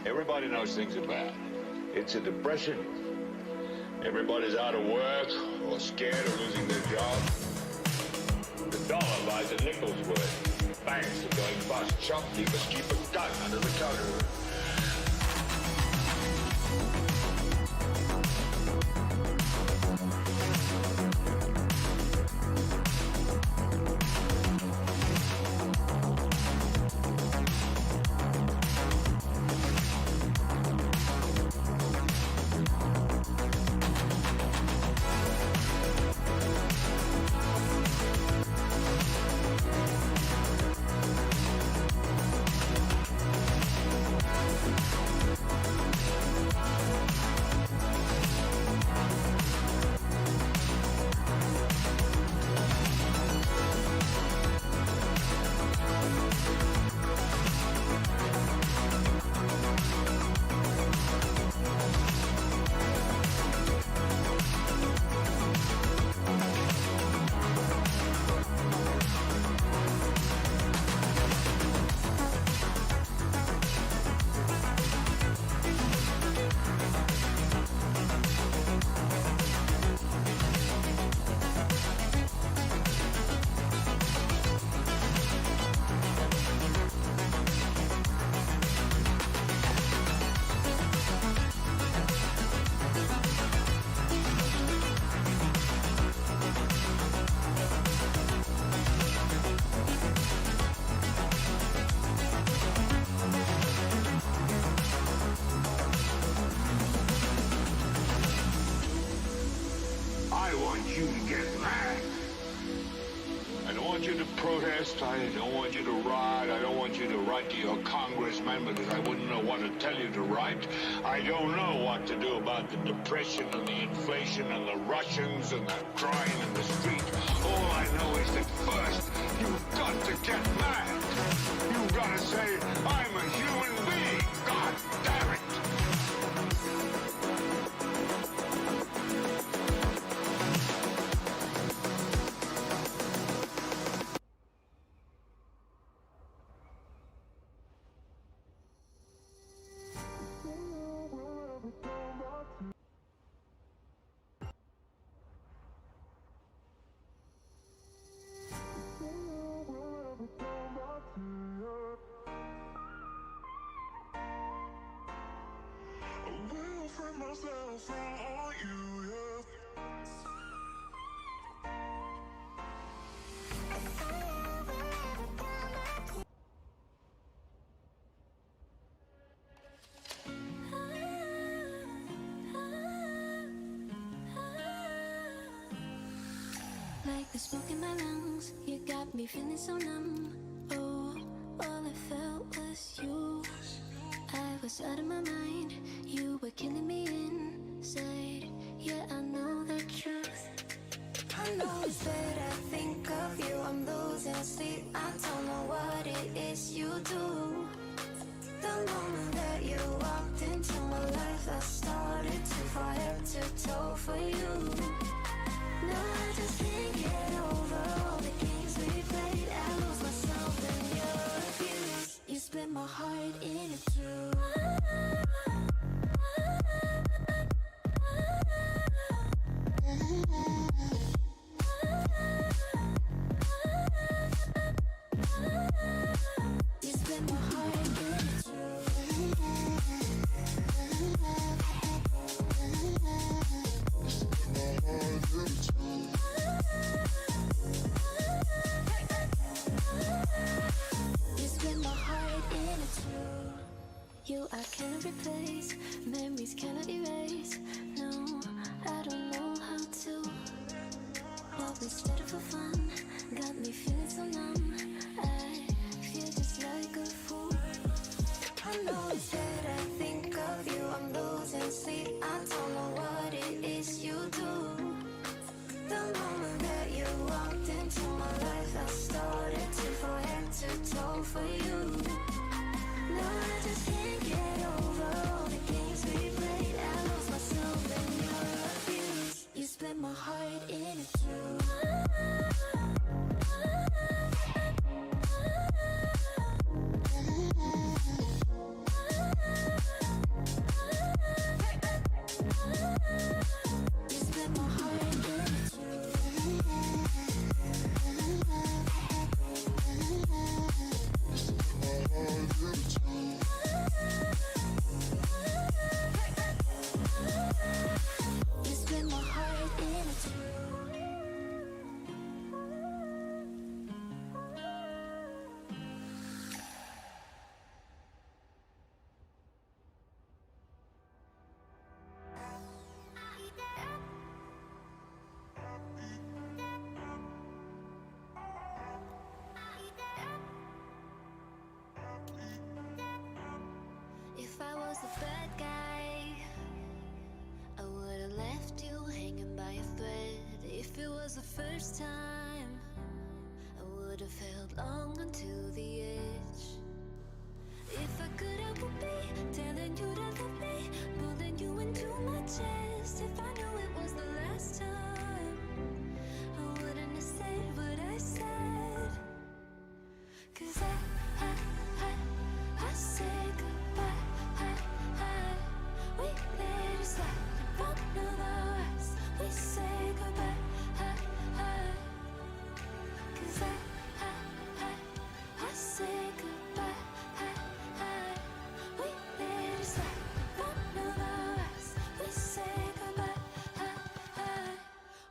Everybody knows things are bad. It's a depression. Everybody's out of work or scared of losing their job. The dollar buys a nickel's worth. Banks are going bust. Shopkeepers keep a gun under the counter. I don't want you to ride. I don't want you to write to your congressman because I wouldn't know what to tell you to write. I don't know what to do about the depression and the inflation and the Russians and the crying in the street. All I know is that first, you've got to get mad. You've got to say, I'm a human being. God damn it. Like the smoke in my lungs, you got me feeling so numb. Oh, all I felt was you. I was out of my mind, you were killing me inside. Yeah, I know the truth. I know it's that I think of you, I'm losing sleep. I don't know what it is you do. The moment that you walked into my life, I started to fall head to toe for you. No, I just can't get over all the games we played. I lose myself in your abuse. You split my heart in two. You split my heart in two. You split my heart in two. first time, I would have held long until the edge. If I could, I would be telling you to love me, pulling you into my chest. If I knew it was the last time, I wouldn't have said what I said. 'Cause I said goodbye. We let it slide in front of our eyes. We say goodbye. 'Cause I said goodbye. We let it slide in front of our eyes. We say goodbye.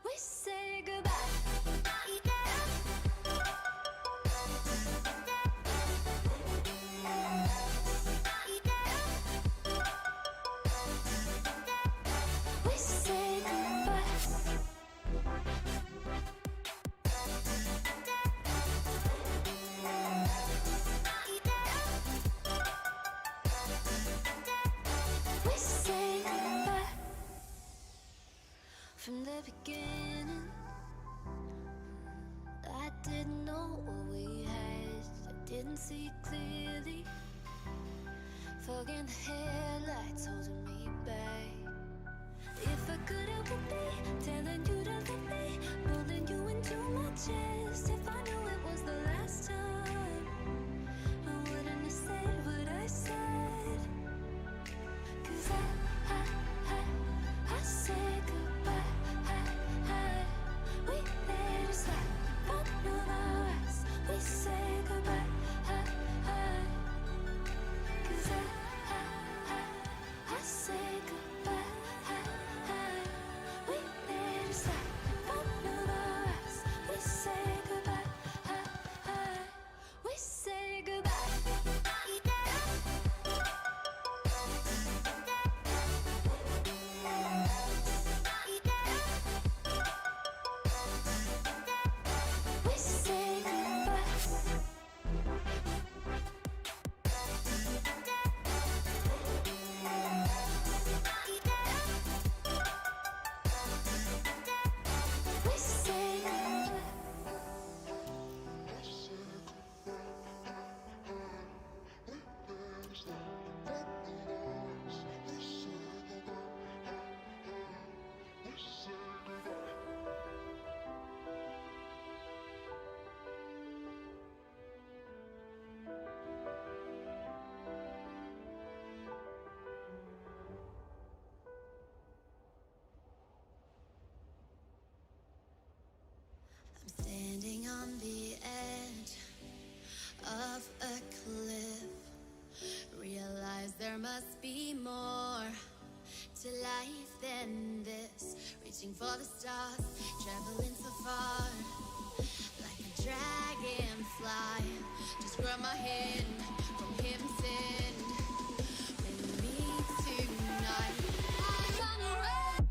We say goodbye. We say goodbye. We say goodbye. From the beginning, I didn't know what we had. I didn't see clearly. Fog in the headlights holding me back. If I could, I would be telling you to love me, pulling you into my chest. If I knew it was the last time, I wouldn't have said what I said. 'Cause I said goodbye. We let it slide in front of our eyes. We say goodbye. 'Cause I said goodbye. We let it slide in front of our eyes. We say goodbye. We say goodbye. We say goodbye. We say goodbye. I'm standing on the edge of a cliff. Realize there must be more to life than this. Reaching for the stars, traveling so far, like a dragonfly. Just grab my hand from heaven send. With me tonight, I'm gonna run.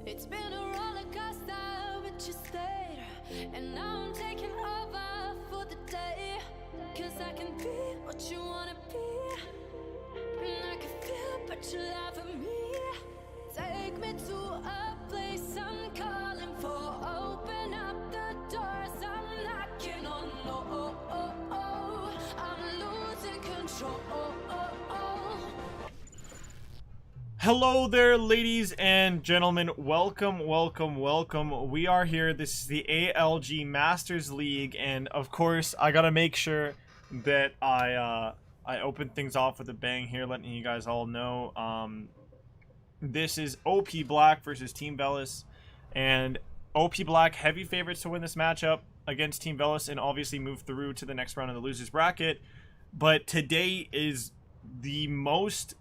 It's been a roller coaster, but you stayed. And now I'm taking over for the day. Cause I can be what you wanna be. And I can feel, but you laugh at me. Take me to a place I'm calling for. Open up the doors I'm knocking on. I'm losing control. Hello there, ladies and gentlemen. Welcome, welcome, welcome. We are here. This is the ALG Masters League, and of course, I gotta make sure that I open things off with a bang here, letting you guys all know. This is OP Black versus Team VEL, and OP Black heavy favorites to win this matchup against Team VEL and obviously move through to the next round of the losers bracket. But today is the most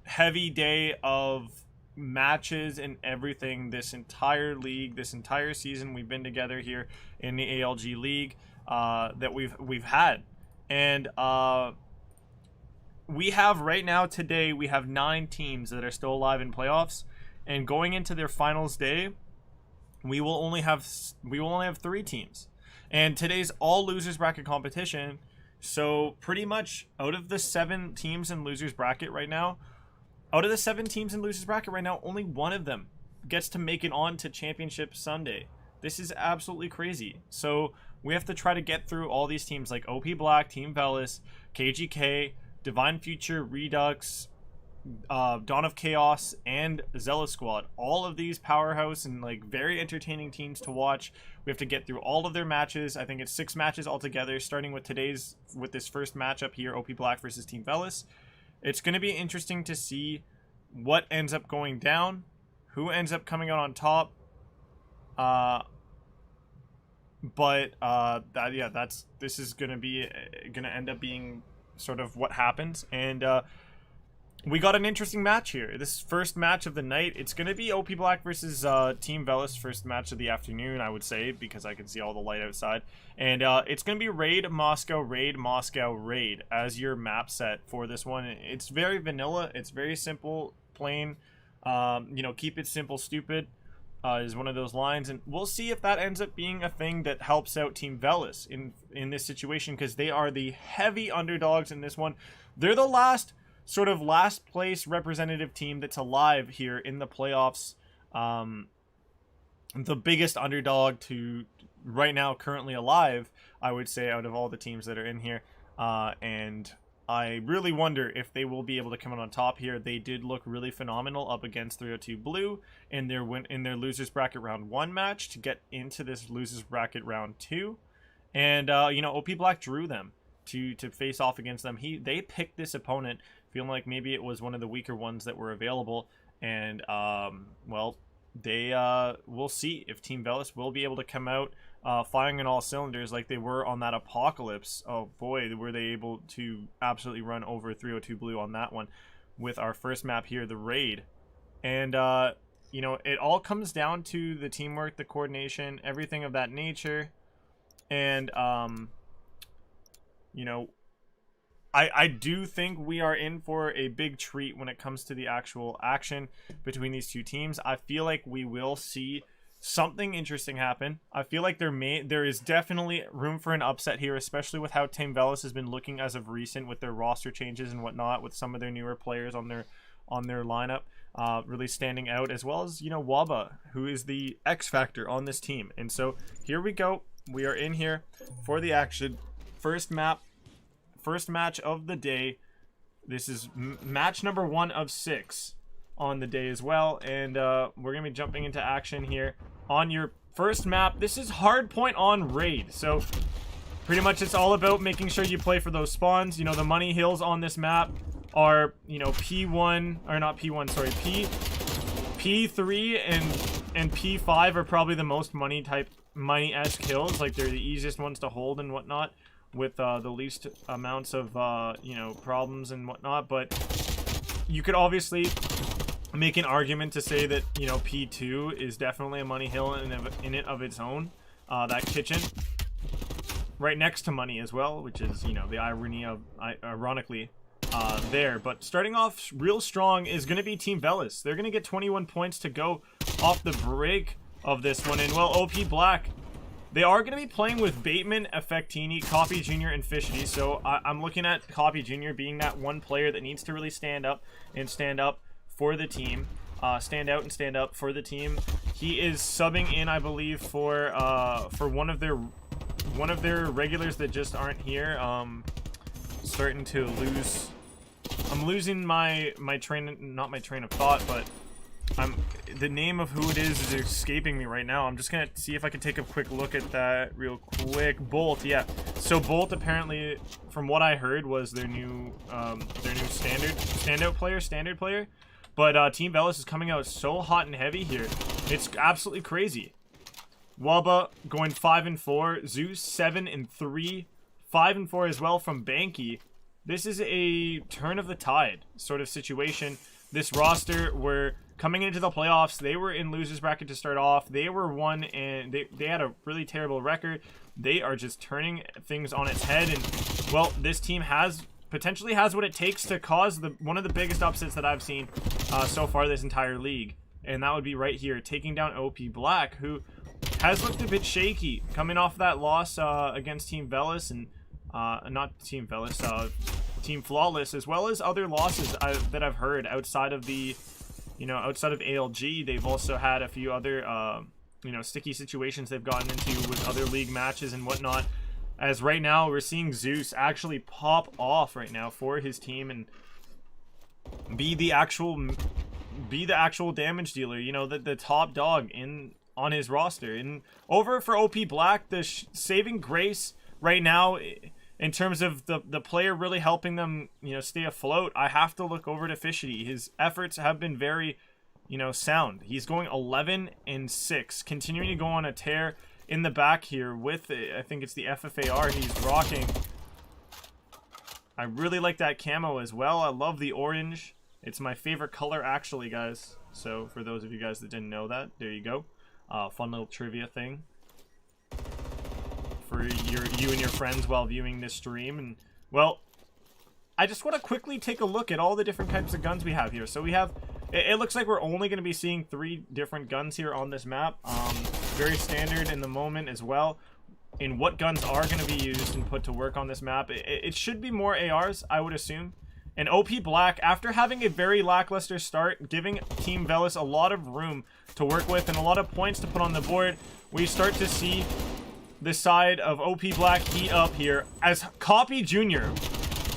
heavy day of matches and everything this entire league, this entire season we've been together here in the ALG league that we've had. And we have right now today, we have 9 teams that are still alive in playoffs, and going into their finals day, we will only have 3 teams. And today's all losers bracket competition. So pretty much out of the 7 teams in losers bracket right now, only one of them gets to make it on to Championship Sunday. This is absolutely crazy. So we have to try to get through all these teams like OP Black, Team VEL, KGK, Divine Future, Redux, Dawn of Chaos, and Zealous Squad. All of these powerhouse and like very entertaining teams to watch. We have to get through all of their matches. I think it's 6 matches altogether, starting with this first matchup here, OP Black versus Team VEL. It's going to be interesting to see what ends up going down, who ends up coming out on top. This is going to end up being sort of what happens. And we got an interesting match here. This first match of the night, it's going to be OP Black versus Team VEL, first match of the afternoon, I would say, because I can see all the light outside. And it's going to be Raid, Moscow, Raid, Moscow, Raid as your map set for this one. It's very vanilla. It's very simple, plain. Keep it simple, stupid is one of those lines. And we'll see if that ends up being a thing that helps out Team VEL in this situation, because they are the heavy underdogs in this one. They're the last place representative team that's alive here in the playoffs. The biggest underdog to right now currently alive, I would say, out of all the teams that are in here. And I really wonder if they will be able to come out on top here. They did look really phenomenal up against 302 Blue in their losers bracket round 1 match to get into this losers bracket round 2. And OP Black drew them to face off against them. They picked this opponent feeling like maybe it was one of the weaker ones that were available, and we'll see if Team VEL will be able to come out firing on all cylinders like they were on that Apocalypse. Oh boy, were they able to absolutely run over 302 Blue on that one with our first map here, the Raid. And it all comes down to the teamwork, the coordination, everything of that nature. And I do think we are in for a big treat when it comes to the actual action between these two teams. I feel like we will see something interesting happen. I feel like there is definitely room for an upset here, especially with how Team VEL has been looking as of recent with their roster changes and whatnot, with some of their newer players on their lineup really standing out, as well as Waba, who is the X factor on this team. And so here we go. We are in here for the action. First match of the day. This is match number 1 of 6 on the day as well, and we're gonna be jumping into action here on your first map. This is Hardpoint on Raid, so pretty much it's all about making sure you play for those spawns. The money hills on this map are P1, or not P1, sorry, P3 and P5 are probably the most money-esque hills. Like, they're the easiest ones to hold and whatnot, with the least amounts of problems and whatnot. But you could obviously make an argument to say that P2 is definitely a money hill in it of its own. That kitchen right next to money as well, which is the irony of ironically there. But starting off real strong is going to be Team VEL. They're going to get 21 points to go off the break of this one. And, well, OP Black, they are going to be playing with Bateman, Effectini, Coffee Jr., and Fishity. So I'm looking at Coffee Jr. being that one player that needs to really stand up for the team. Stand out and stand up for the team. He is subbing in, I believe, for one of their regulars that just aren't here. Starting to lose. I'm losing my train, not my train of thought, but the name of who it is escaping me right now. I'm just gonna see if I can take a quick look at that real quick. Bolt, yeah. So Bolt apparently, from what I heard, was their new standard player. But Team Velis is coming out so hot and heavy here. It's absolutely crazy. Wubba going 5-4. Zeus 7-3. 5-4 as well from Banky. This is a turn of the tide sort of situation. This roster were coming into the playoffs. They were in losers bracket to start off. They were 1 and they had a really terrible record. They are just turning things on its head. And, well, this team potentially has what it takes to cause one of the biggest upsets that I've seen so far this entire league. And that would be right here, taking down OP Black, who has looked a bit shaky coming off that loss against Team Velis and not Team Velis, Team Flawless, as well as other losses that I've heard outside of outside of ALG. They've also had a few other sticky situations they've gotten into with other league matches and whatnot. As right now, we're seeing Zeus actually pop off right now for his team and be the actual damage dealer. You know, the top dog on his roster. And over for OP Black, the saving grace right now, in terms of the player really helping them, stay afloat, I have to look over to Fishity. His efforts have been very, sound. He's going 11-6, continuing to go on a tear in the back here with, I think it's the FFAR he's rocking. I really like that camo as well. I love the orange. It's my favorite color, actually, guys. So for those of you guys that didn't know that, there you go. Fun little trivia thing for you and your friends while viewing this stream. And, well, I just want to quickly take a look at all the different types of guns we have here. So we have, it looks like we're only going to be seeing 3 different guns here on this map. Very standard in the moment as well. In what guns are going to be used and put to work on this map. It should be more ARs, I would assume. And OP Black, after having a very lackluster start, giving Team Velis a lot of room to work with and a lot of points to put on the board, we start to see the side of OP Black heat up here as Copy Jr.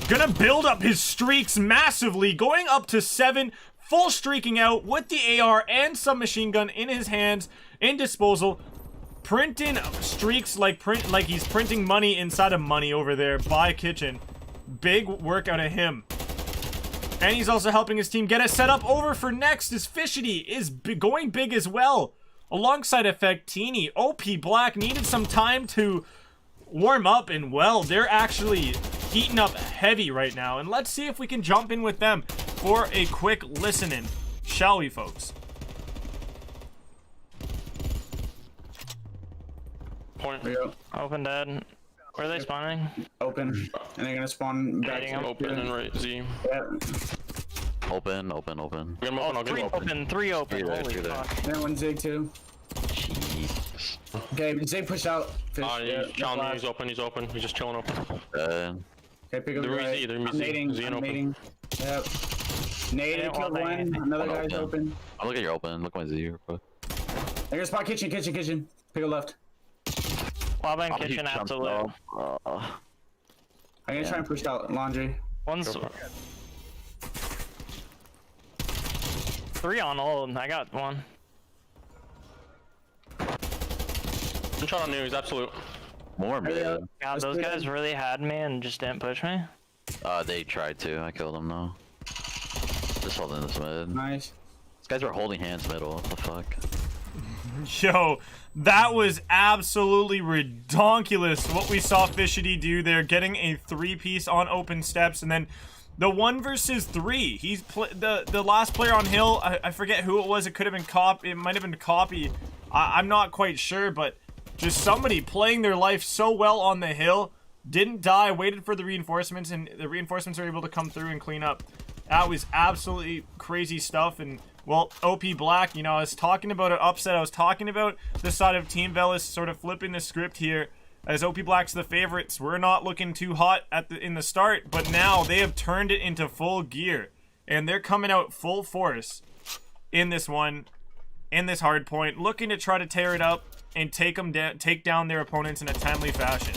gonna build up his streaks massively, going up to 7, full streaking out with the AR and submachine gun in his hands in disposal, printing streaks like he's printing money inside of money over there by Kitchen. Big work out of him. And he's also helping his team get it set up over for next as Fishity is going big as well. Alongside Effectini, OP Black needed some time to warm up, and, well, they're actually heating up heavy right now. And let's see if we can jump in with them for a quick listening. Shall we, folks? Point. Open dead. Where are they spawning? Open. And they're gonna spawn back. Open and right Z. Yeah. Open. Get him open, I'll get Three him open. 3 open. There, Holy two there. fuck. Then one Zig too. Jeez. Okay, Zig push out. Fish. He's challenging me, he's open. He's just chilling open. Okay, pick up the They're right. Z, they're I'm Z. nading. Z and I'm open. nading. Yep. Naded, killed one. Another One guy's open. I'll look at your open. Look at my Z real quick. They're gonna spot kitchen. Pick a left. Wobba and Oh, he kitchen jumped absolute. off. I'm gonna try and push out laundry. One's 3 on old. I got one. I'm trying on new, he's absolute. More mid. God, Let's those do it. guys really had me and just didn't push me. They tried to. I killed them though. Just holding this mid. Nice. These guys were holding hands middle. What the fuck? Yo, that was absolutely redonkulous what we saw Fishity do there, getting a 3-piece on open steps, and then the 1 versus 3. He's the last player on hill. I forget who it was. It could have been It might have been Copy. I'm not quite sure, but just somebody playing their life so well on the hill, didn't die, waited for the reinforcements, and the reinforcements were able to come through and clean up. That was absolutely crazy stuff, and well, OP Black, you know, I was talking about an upset. I was talking about the side of Team VEL sort of flipping the script here. As OP Black's the favorites, we're not looking too hot in the start, but now they have turned it into full gear. And they're coming out full force in this one, in this hard point, looking to try to tear it up and take down their opponents in a timely fashion.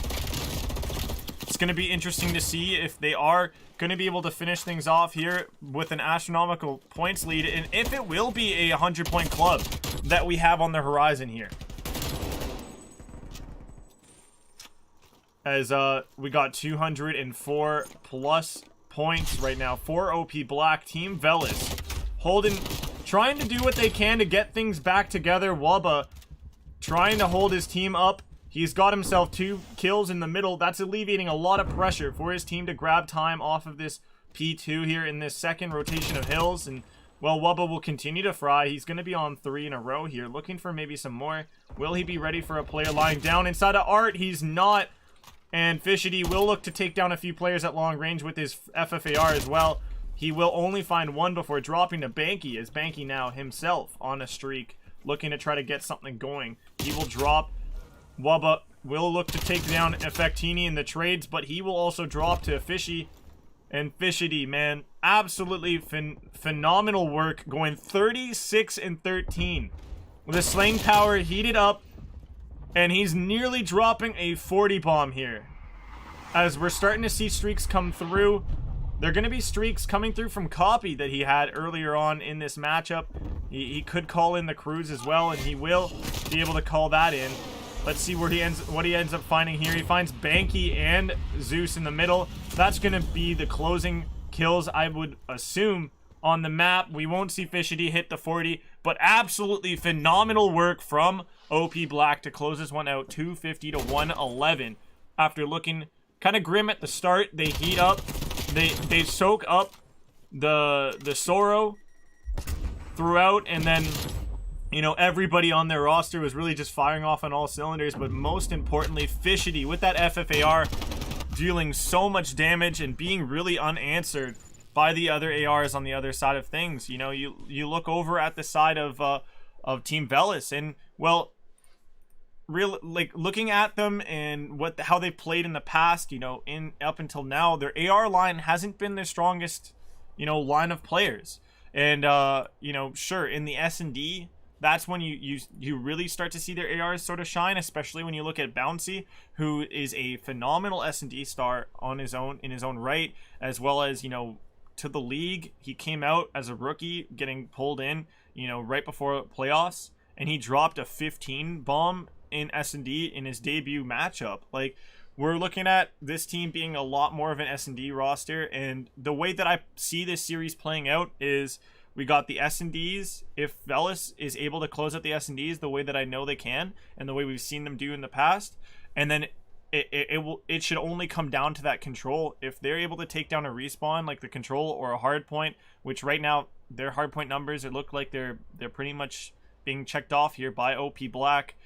It's going to be interesting to see if they are going to be able to finish things off here with an astronomical points lead, and if it will be a 100-point club that we have on the horizon here. As we got 204 plus points right now for OP Black. Team VEL trying to do what they can to get things back together. Wubba trying to hold his team up. He's got himself 2 kills in the middle. That's alleviating a lot of pressure for his team to grab time off of this P2 here in this second rotation of hills. And, well, Wubba will continue to fry. He's going to be on 3 in a row here, looking for maybe some more. Will he be ready for a player lying down inside of Art? He's not. And Fishity will look to take down a few players at long range with his FFAR as well. He will only find 1 before dropping to Banky, as Banky now himself on a streak, looking to try to get something going. He will drop. Wubba will look to take down Effectini in the trades, but he will also drop to Fishy. And Fishity, man, absolutely phenomenal work, going 36 and 13. With his slaying power heated up, and he's nearly dropping a 40 bomb here. As we're starting to see streaks come through. They're going to be streaks coming through from Copy that he had earlier on in this matchup. He could call in the Cruise as well, and he will be able to call that in. Let's see what he ends up finding here. He finds Banky and Zeus in the middle. That's going to be the closing kills, I would assume, on the map. We won't see Fishity hit the 40, but absolutely phenomenal work from OP Black to close this one out, 250 to 111. After looking kind of grim at the start, they heat up. They soak up the Sorrow throughout, and then, you know, everybody on their roster was really just firing off on all cylinders. But most importantly, Fishity with that FFAR dealing so much damage and being really unanswered by the other ARs on the other side of things. You know, you look over at the side of Team VEL, and, well, looking at them and how they played in the past, you know, up until now, their AR line hasn't been their strongest, you know, line of players. And you know, sure, in the S&D, that's when you really start to see their ARs sort of shine, especially when you look at Bouncy, who is a phenomenal S&D star in his own right, as well as, you know, to the league. He came out as a rookie, getting pulled in, you know, right before playoffs, and he dropped a 15 bomb in S&D in his debut matchup. Like, we're looking at this team being a lot more of an S&D roster, and the way that I see this series playing out is we got the S&Ds. If VEL is able to close out the S&Ds the way that I know they can, and the way we've seen them do in the past, and then it should only come down to that control. If they're able to take down a respawn like the control or a hard point, which right now their hard point numbers, it look like they're pretty much being checked off here by OP Black.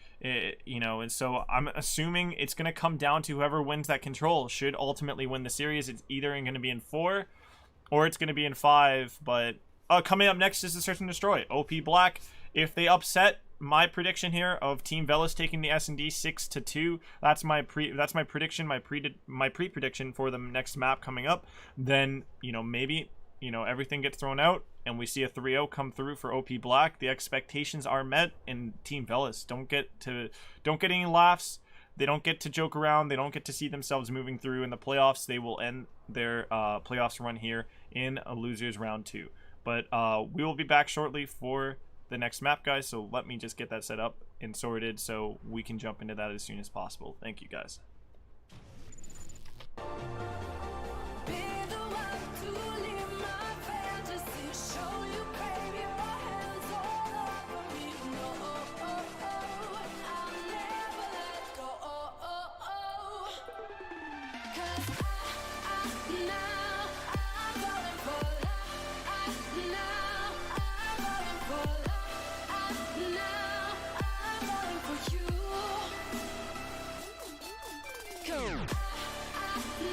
You know, and so I'm assuming it's going to come down to whoever wins that control should ultimately win the series. It's either going to be in 4 or it's going to be in 5. But coming up next is the Search and Destroy. OP Black, if they upset my prediction here of Team VEL taking the S&D 6-2, that's my prediction, my pre-prediction for the next map coming up. Then, you know, maybe, you know, everything gets thrown out and we see a 3-0 come through for OP Black. The expectations are met, and Team VEL don't get any laughs. They don't get to joke around. They don't get to see themselves moving through in the playoffs. They will end their playoffs run here in a losers round 2. But we will be back shortly for the next map, guys. So let me just get that set up and sorted so we can jump into that as soon as possible. Thank you, guys.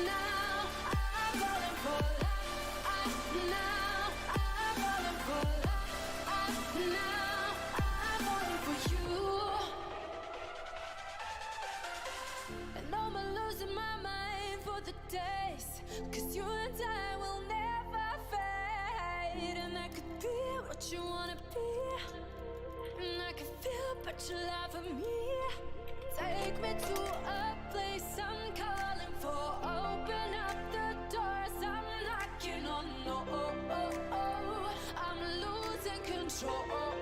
Now could be what you wanna be, and I can feel but you lie for me. Take me to a place I'm calling for. Open up the doors I'm knocking on. No, I'm losing control.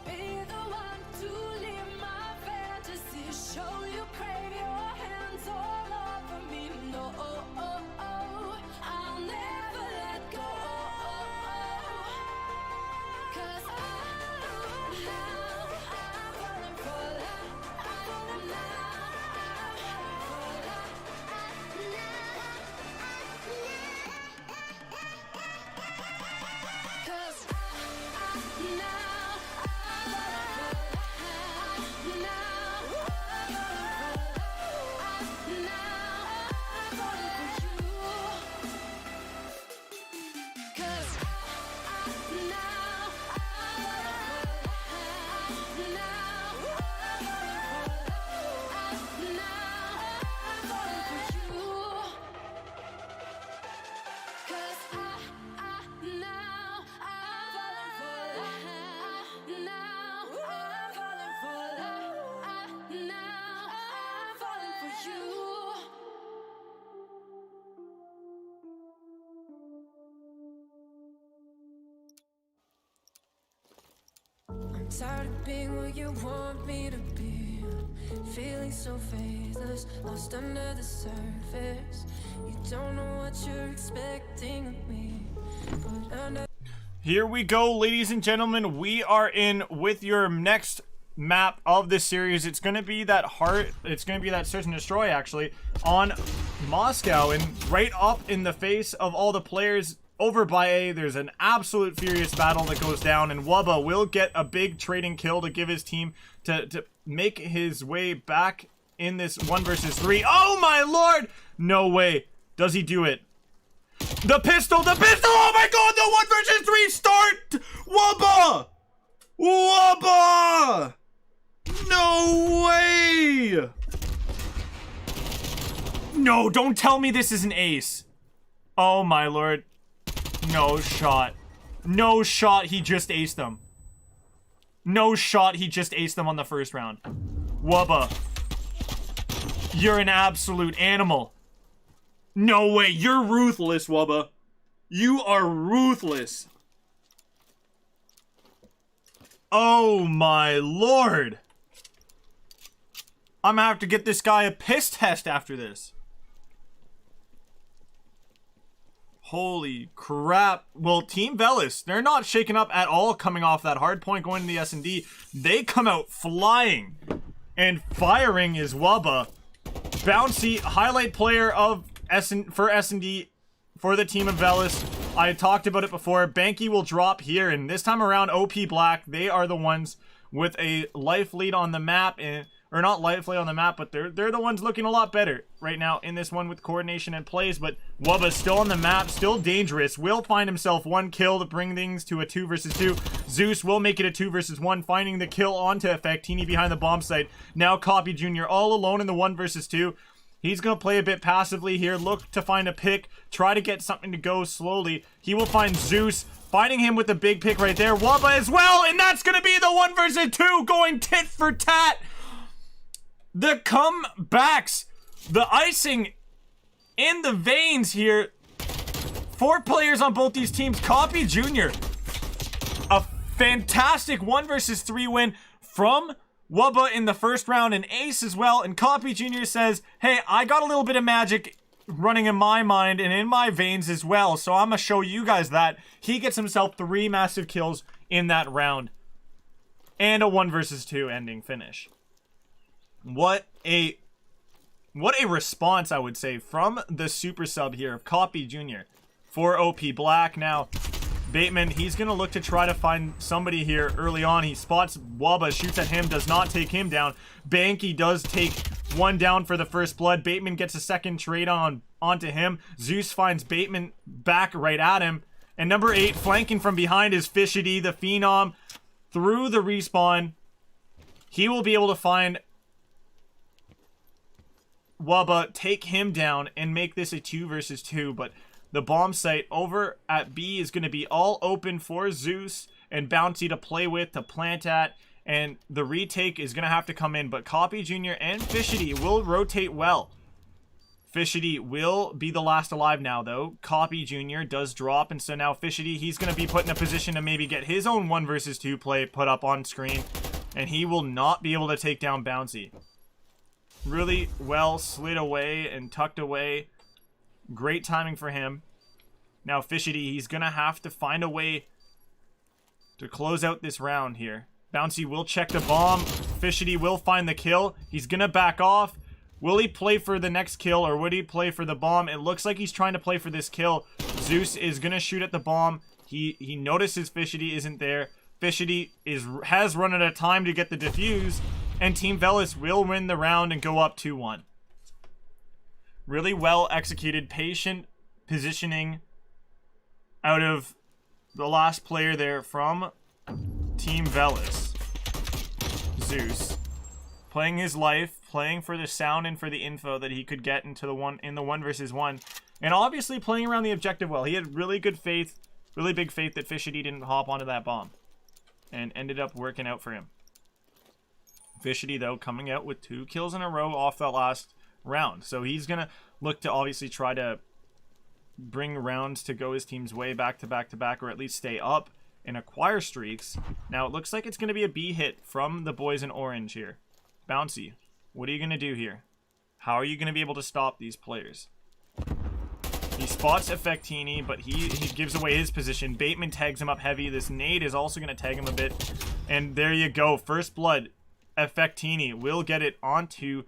Be the one to leave my fantasy. Show you crave your hands all over me. No, I'll never let go. 'Cause now I'm falling for love. I'm tired of being what you want me to be. Feeling so faithless, lost under the surface. You don't know what you're expecting of me, but under. Here we go, ladies and gentlemen. We are in with your next map of this series. It's going to be that it's going to be that search and destroy, actually, on Moscow, and right up in the face of all the players over by A. There's an absolute furious battle that goes down, and Wubba will get a big trading kill to give his team to make his way back in this 1 versus 3. Oh my lord! No way. Does he do it? The pistol! Oh my god! The 1 versus 3 start! Wubba! Wubba! No way! No, don't tell me this is an ace. Oh my lord. No shot. No shot, he just aced them. No shot, he just aced them on the first round. Wubba. You're an absolute animal. No way, you're ruthless, Wubba. You are ruthless. Oh my lord. I'm gonna have to get this guy a piss test after this. Holy crap. Well, Team Velis, they're not shaken up at all coming off that hard point going to the S&D. They come out flying. And firing is Wubba. Bouncy, highlight player of for S&D for the team of Velis. I talked about it before. Banky will drop here, and this time around, OP Black, they are the ones with a life lead on the map, or not life lead on the map, but they're the ones looking a lot better right now in this one with coordination and plays. But Wubba's still on the map, still dangerous, will find himself 1 kill to bring things to a 2 versus 2. Zeus will make it a 2 versus 1, finding the kill onto Effectini behind the bomb site. Now Copy Jr. all alone in the 1 versus 2. He's going to play a bit passively here, look to find a pick, try to get something to go slowly. He will find Zeus, finding him with a big pick right there. Wubba as well, and that's going to be the 1 versus 2, going tit for tat. The comebacks, the icing in the veins here. 4 players on both these teams. Copy Jr. A fantastic 1 versus 3 win from Wubba in the first round, and ace as well. And Copy Jr. says, hey, I got a little bit of magic running in my mind and in my veins as well, so I'm gonna show you guys that. He gets himself 3 massive kills in that round and a 1 versus 2 ending finish. What a response, I would say, from the super sub here of Copy Jr. for OP Black. Now Bateman, he's going to look to try to find somebody here early on. He spots Wubba, shoots at him, does not take him down. Banky does take 1 down for the first blood. Bateman gets a second trade onto him. Zeus finds Bateman back right at him. And number 8, flanking from behind, is Fishity, the Phenom, through the respawn. He will be able to find Wubba, take him down, and make this a 2 versus 2. But The bomb site over at B is going to be all open for Zeus and Bouncy to play with, to plant at, and the retake is going to have to come in, but Copy Jr. and Fishity will rotate well. Fishity will be the last alive now, though. Copy Jr. does drop, and so now Fishity, he's going to be put in a position to maybe get his own 1 versus 2 play put up on screen, and he will not be able to take down Bouncy. Really well slid away and tucked away. Great timing for him. Now Fishity, he's going to have to find a way to close out this round here. Bouncy will check the bomb. Fishity will find the kill. He's going to back off. Will he play for the next kill, or would he play for the bomb? It looks like he's trying to play for this kill. Zeus is going to shoot at the bomb. He notices Fishity isn't there. Fishity has run out of time to get the defuse, and Team VEL will win the round and go up 2-1. Really well executed, patient positioning out of the last player there from Team VEL. Zeus playing his life, playing for the sound and for the info that he could get into the 1 versus 1, and obviously playing around the objective well. He had really good faith, really big faith that Fishity didn't hop onto that bomb, and ended up working out for him. Fishity, though, coming out with 2 kills in a row off that last round. So he's going to look to obviously try to bring rounds to go his team's way back to back to back, or at least stay up and acquire streaks. Now it looks like it's going to be a B hit from the boys in orange here. Bouncy, what are you going to do here? How are you going to be able to stop these players? He spots Effectini, but he gives away his position. Bateman tags him up heavy. This nade is also going to tag him a bit. And there you go. First blood. Effectini will get it onto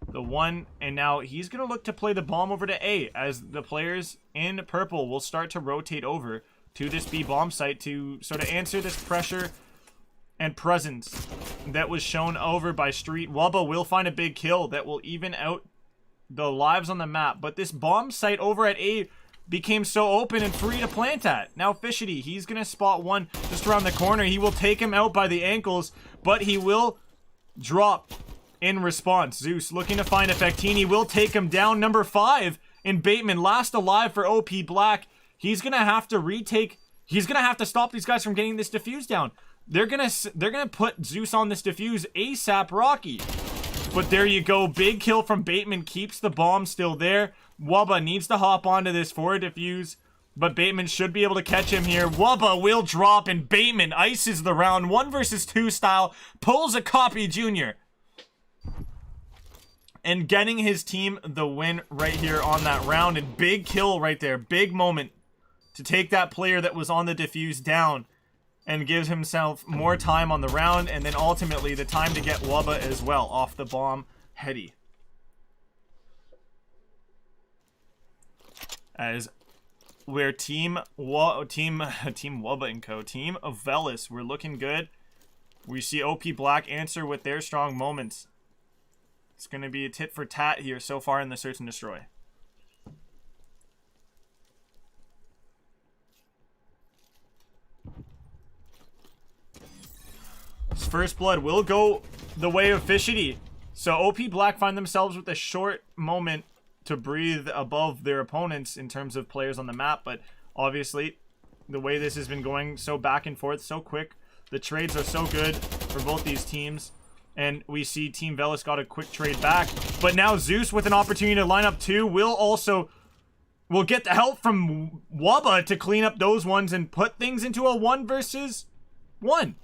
the 1. And now he's going to look to play the bomb over to A, as the players in purple will start to rotate over to this B bomb site to sort of answer this pressure and presence that was shown over by Street. Wubba will find a big kill that will even out the lives on the map, but this bomb site over at A became so open and free to plant at. Now Fishity, he's gonna spot one just around the corner. He will take him out by the ankles, but he will drop in response. Zeus looking to find Effectini, will take him down. Number 5 in Bateman, last alive for OP Black. He's gonna have to retake. He's gonna have to stop these guys from getting this defuse down. They're gonna put Zeus on this defuse ASAP Rocky. But there you go. Big kill from Bateman. Keeps the bomb still there. Wubba needs to hop onto this for a defuse, but Bateman should be able to catch him here. Wubba will drop, and Bateman ices the round. 1 versus 2 style. Pulls a Copy Jr. And getting his team the win right here on that round. And big kill right there. Big moment to take that player that was on the defuse down, and gives himself more time on the round, and then ultimately the time to get Wubba as well off the bomb heady. As we're Team Wubba and Co. Team of VEL, we're looking good. We see OP Black answer with their strong moments. It's going to be a tit for tat here so far in the Search and Destroy. First blood will go the way of Fishity. So OP Black find themselves with a short moment to breathe above their opponents in terms of players on the map. But obviously, the way this has been going so back and forth, so quick, the trades are so good for both these teams. And we see Team VEL got a quick trade back. But now Zeus with an opportunity to line up 2 will get the help from Wubba to clean up those ones and put things into a 1 versus 1.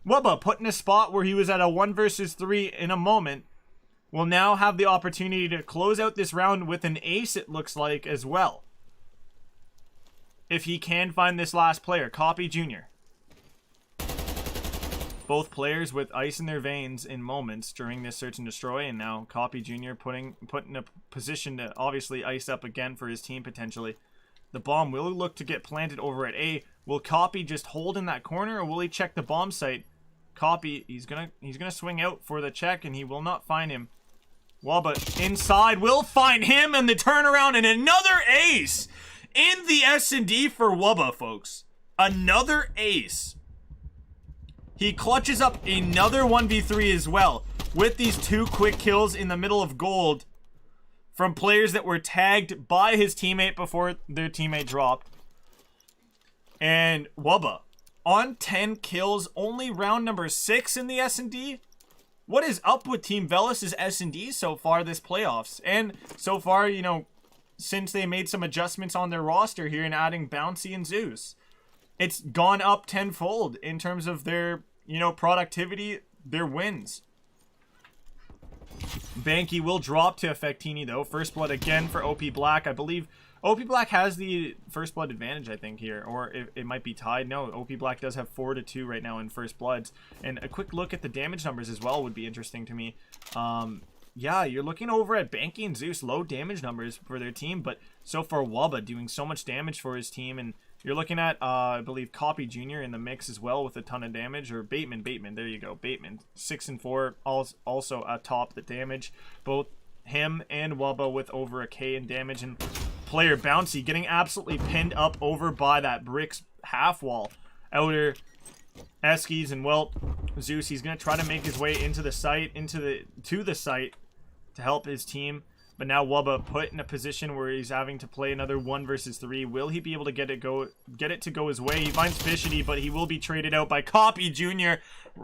Wubba put in a spot where he was at a 1 versus 3 in a moment. Will now have the opportunity to close out this round with an ace, it looks like, as well. If he can find this last player, Copy Jr. Both players with ice in their veins in moments during this Search and Destroy, and now Copy Jr. put in a position to obviously ice up again for his team potentially. The bomb will look to get planted over at A. Will Copy just hold in that corner, or will he check the bomb site? Copy, he's gonna swing out for the check, and he will not find him. Wubba inside will find him, and the turnaround, and another ace in the S&D for Wubba, folks. Another ace. He clutches up another 1v3 as well with these 2 quick kills in the middle of gold. from players that were tagged by his teammate before their teammate dropped. And Wubba on 10 kills, only round number 6 in the S&D. What is up with Team VEL's S&D so far this playoffs? And so far, you know, since they made some adjustments on their roster here and adding Bouncy and Zeus. It's gone up tenfold in terms of their, you know, productivity, their wins. Banky will drop to Effectini though. First blood again for OP Black. I believe OP Black has the first blood advantage, I think, here. Or it might be tied. No, OP Black does have 4-2 right now in first bloods. And a quick look at the damage numbers as well would be interesting to me. Yeah, you're looking over at Banky and Zeus. Low damage numbers for their team. But so far, Wubba doing so much damage for his team. And you're looking at, I believe, Copy Jr. in the mix as well with a ton of damage. Or Bateman, there you go. Bateman, 6 and 4, also atop the damage. Both him and Wubba with over a K in damage. And player Bouncy getting absolutely pinned up over by that bricks half wall. Outer Eskies and, well, Zeus, he's going to try to make his way into the site, to the site to help his team. But now Wubba put in a position where he's having to play another 1 versus 3. Will he be able to get it to go his way? He finds Fishity, but he will be traded out by Copy Jr.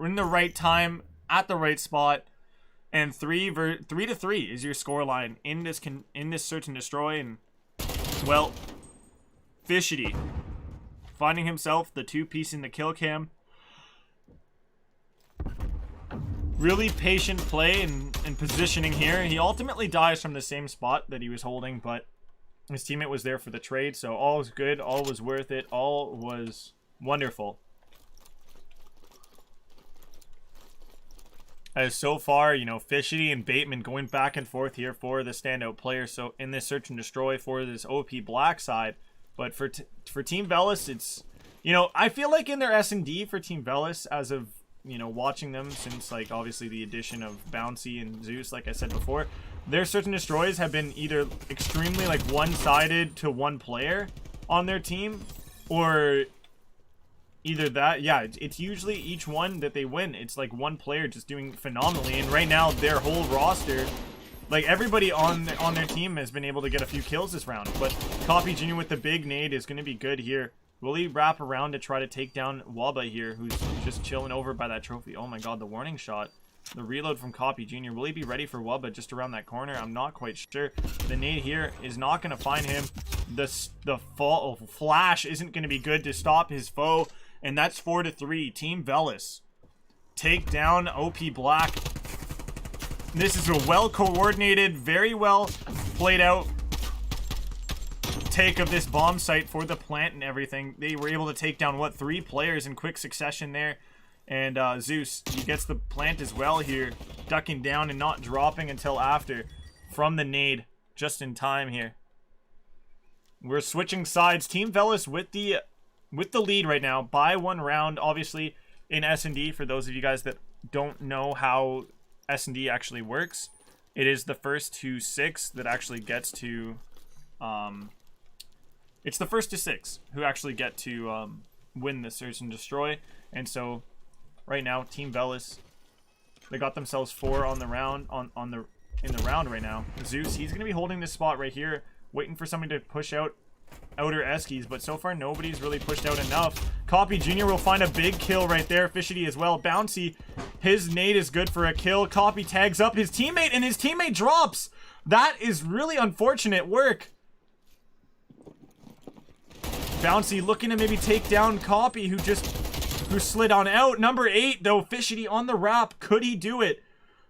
in the right time, at the right spot. And 3-3 is your scoreline in this search and destroy. And, well, Fishity finding himself the 2-piece in the kill cam. Really patient play and positioning here. He ultimately dies from the same spot that he was holding, but his teammate was there for the trade, so all was good, all was worth it, all was wonderful. As so far, you know, Fishity and Bateman going back and forth here for the standout players. So in this search and destroy for this OP Black side, but for Team VEL's, it's, you know, I feel like in their S&D for Team VEL's, as of, you know, watching them since, like, obviously the addition of Bouncy and Zeus, like I said before, their search and destroys have been either extremely, like, one-sided to one player on their team, or either that, yeah, it's usually each one that they win. It's like one player just doing phenomenally, and right now their whole roster, like, everybody on their team has been able to get a few kills this round. But Copy Jr. with the big nade is going to be good here. Will he wrap around to try to take down Wubba here, who's just chilling over by that trophy? Oh my god, the warning shot. The reload from Copy Jr. Will he be ready for Wubba just around that corner? I'm not quite sure. The nade here is not going to find him. The flash isn't going to be good to stop his foe. And that's 4-3. Team VEL's take down OP Black. This is a well-coordinated, very well played out take of this bomb site for the plant and everything. They were able to take down, what, 3 players in quick succession there. And Zeus, he gets the plant as well here, ducking down and not dropping until after from the nade, just in time here. We're switching sides. Team VEL's with the lead right now by 1 round, obviously in S&D. For those of you guys that don't know how S&D actually works, it is the first to 6 that actually gets to it's the first to 6 who actually get to win the search and destroy. And so right now Team VEL's, they got themselves 4 on the round in the round right now. Zeus, he's gonna be holding this spot right here, waiting for somebody to push out outer Eskies, but so far nobody's really pushed out enough. Copy Jr. will find a big kill right there. Fishity as well. Bouncy, his nade is good for a kill. Copy tags up his teammate, and his teammate drops. That is really unfortunate work. Bouncy looking to maybe take down Copy, who slid on out. Number 8, though, Fishity on the wrap. Could he do it?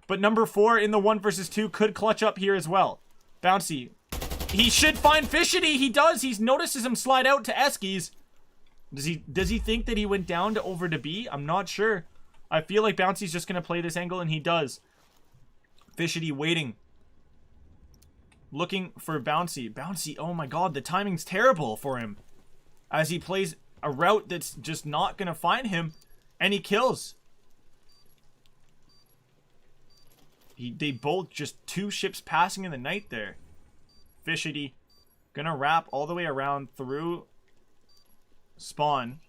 But number 4 in the 1 versus 2 could clutch up here as well. Bouncy, he should find Fishity. He does. He notices him slide out to Eskies. Does he think that he went down to over to B? I'm not sure. I feel like Bouncy's just going to play this angle, and he does. Fishity waiting. Looking for Bouncy. Bouncy, oh my god, the timing's terrible for him. As he plays a route that's just not going to find him, and he kills. They both just 2 ships passing in the night there. Fishity gonna wrap all the way around through spawn,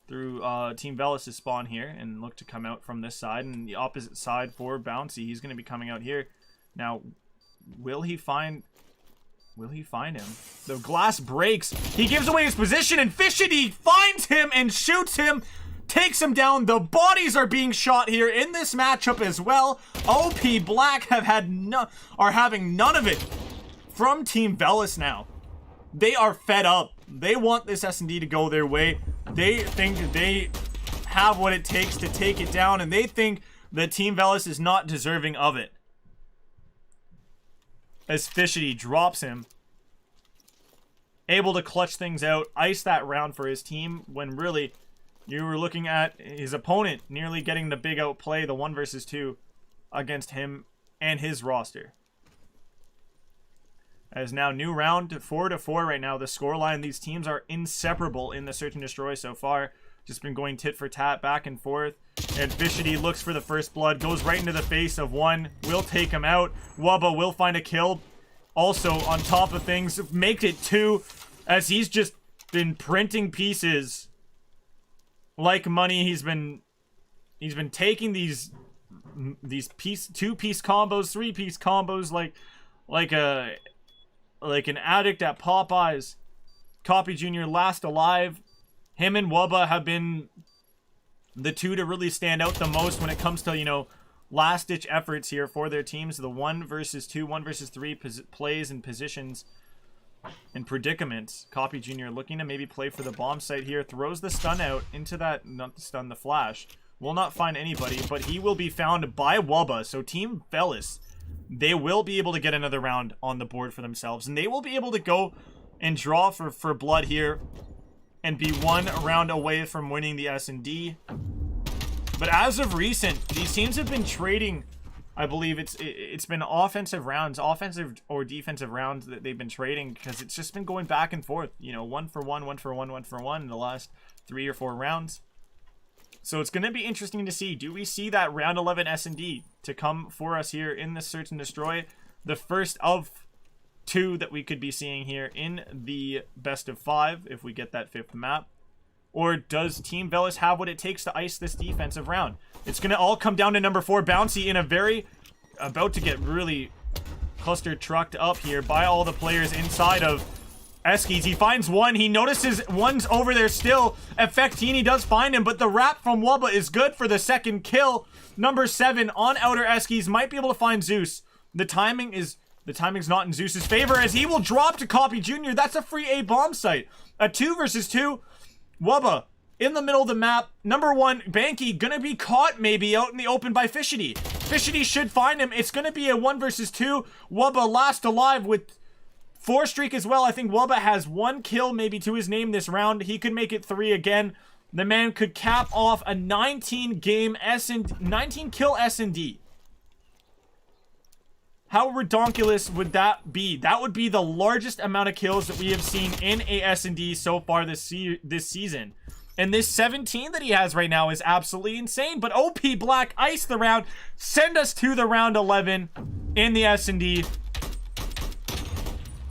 through Team VEL's spawn here, and look to come out from this side. And the opposite side for Bouncy, he's gonna be coming out here. Now, will he find him? The glass breaks. He gives away his position, and Fishity finds him and shoots him, takes him down. The bodies are being shot here in this matchup as well. OP Black are having none of it from Team VELOS now. They are fed up. They want this S&D to go their way. They think that they have what it takes to take it down, and they think that Team VELOS is not deserving of it. As Fishity drops him, able to clutch things out, ice that round for his team, when really you were looking at his opponent nearly getting the big outplay, the 1 versus 2 against him and his roster. As now new round, 4-4 right now. The scoreline, these teams are inseparable in the search and destroy so far. Just been going tit for tat, back and forth. And Fishity looks for the first blood, goes right into the face of one, will take him out. Wubba will find a kill. Also, on top of things, make it 2, as he's just been printing pieces like money. He's been taking these 2-piece combos, 3-piece combos like an addict at Popeyes. Copy Jr. last alive. Him and Wubba have been the two to really stand out the most when it comes to, you know, last-ditch efforts here for their teams. The 1 versus 2, 1 versus 3 plays and positions and predicaments. Copy Jr. looking to maybe play for the bomb site here. Throws the stun out into that, not the stun, the flash. Will not find anybody, but he will be found by Wubba. So Team VELOS, they will be able to get another round on the board for themselves. And they will be able to go and draw for blood here and be 1 round away from winning the S&D. But as of recent, these teams have been trading, I believe it's been offensive rounds, offensive or defensive rounds that they've been trading, because it's just been going back and forth, you know, 1 for 1, 1 for 1, 1 for 1 in the last 3 or 4 rounds. So it's going to be interesting to see, do we see that round 11 S&D to come for us here in the search and destroy? The first of 2 that we could be seeing here in the best of 5 if we get that 5th map. Or does Team VELOS have what it takes to ice this defensive round? It's going to all come down to number 4, Bouncy, in a very, about to get really cluster trucked up here by all the players inside of Eskies. He finds one. He notices one's over there still. Effectini does find him, but the wrap from Wubba is good for the second kill. Number 7 on outer Eskies might be able to find Zeus. The timing's not in Zeus's favor, as he will drop to Copy Jr. That's a free A bomb site. A 2 versus 2. Wubba in the middle of the map. Number 1, Banky, gonna be caught maybe out in the open by Fishity. Fishity should find him. It's gonna be a 1 versus 2. Wubba last alive with 4 streak as well. I think Wubba has 1 kill maybe to his name this round. He could make it 3 again. The man could cap off a 19 kill S&D. How redonkulous would that be? That would be the largest amount of kills that we have seen in a S&D so far this season. And this 17 that he has right now is absolutely insane. But OP Black ice the round, send us to the round 11 in the S&D.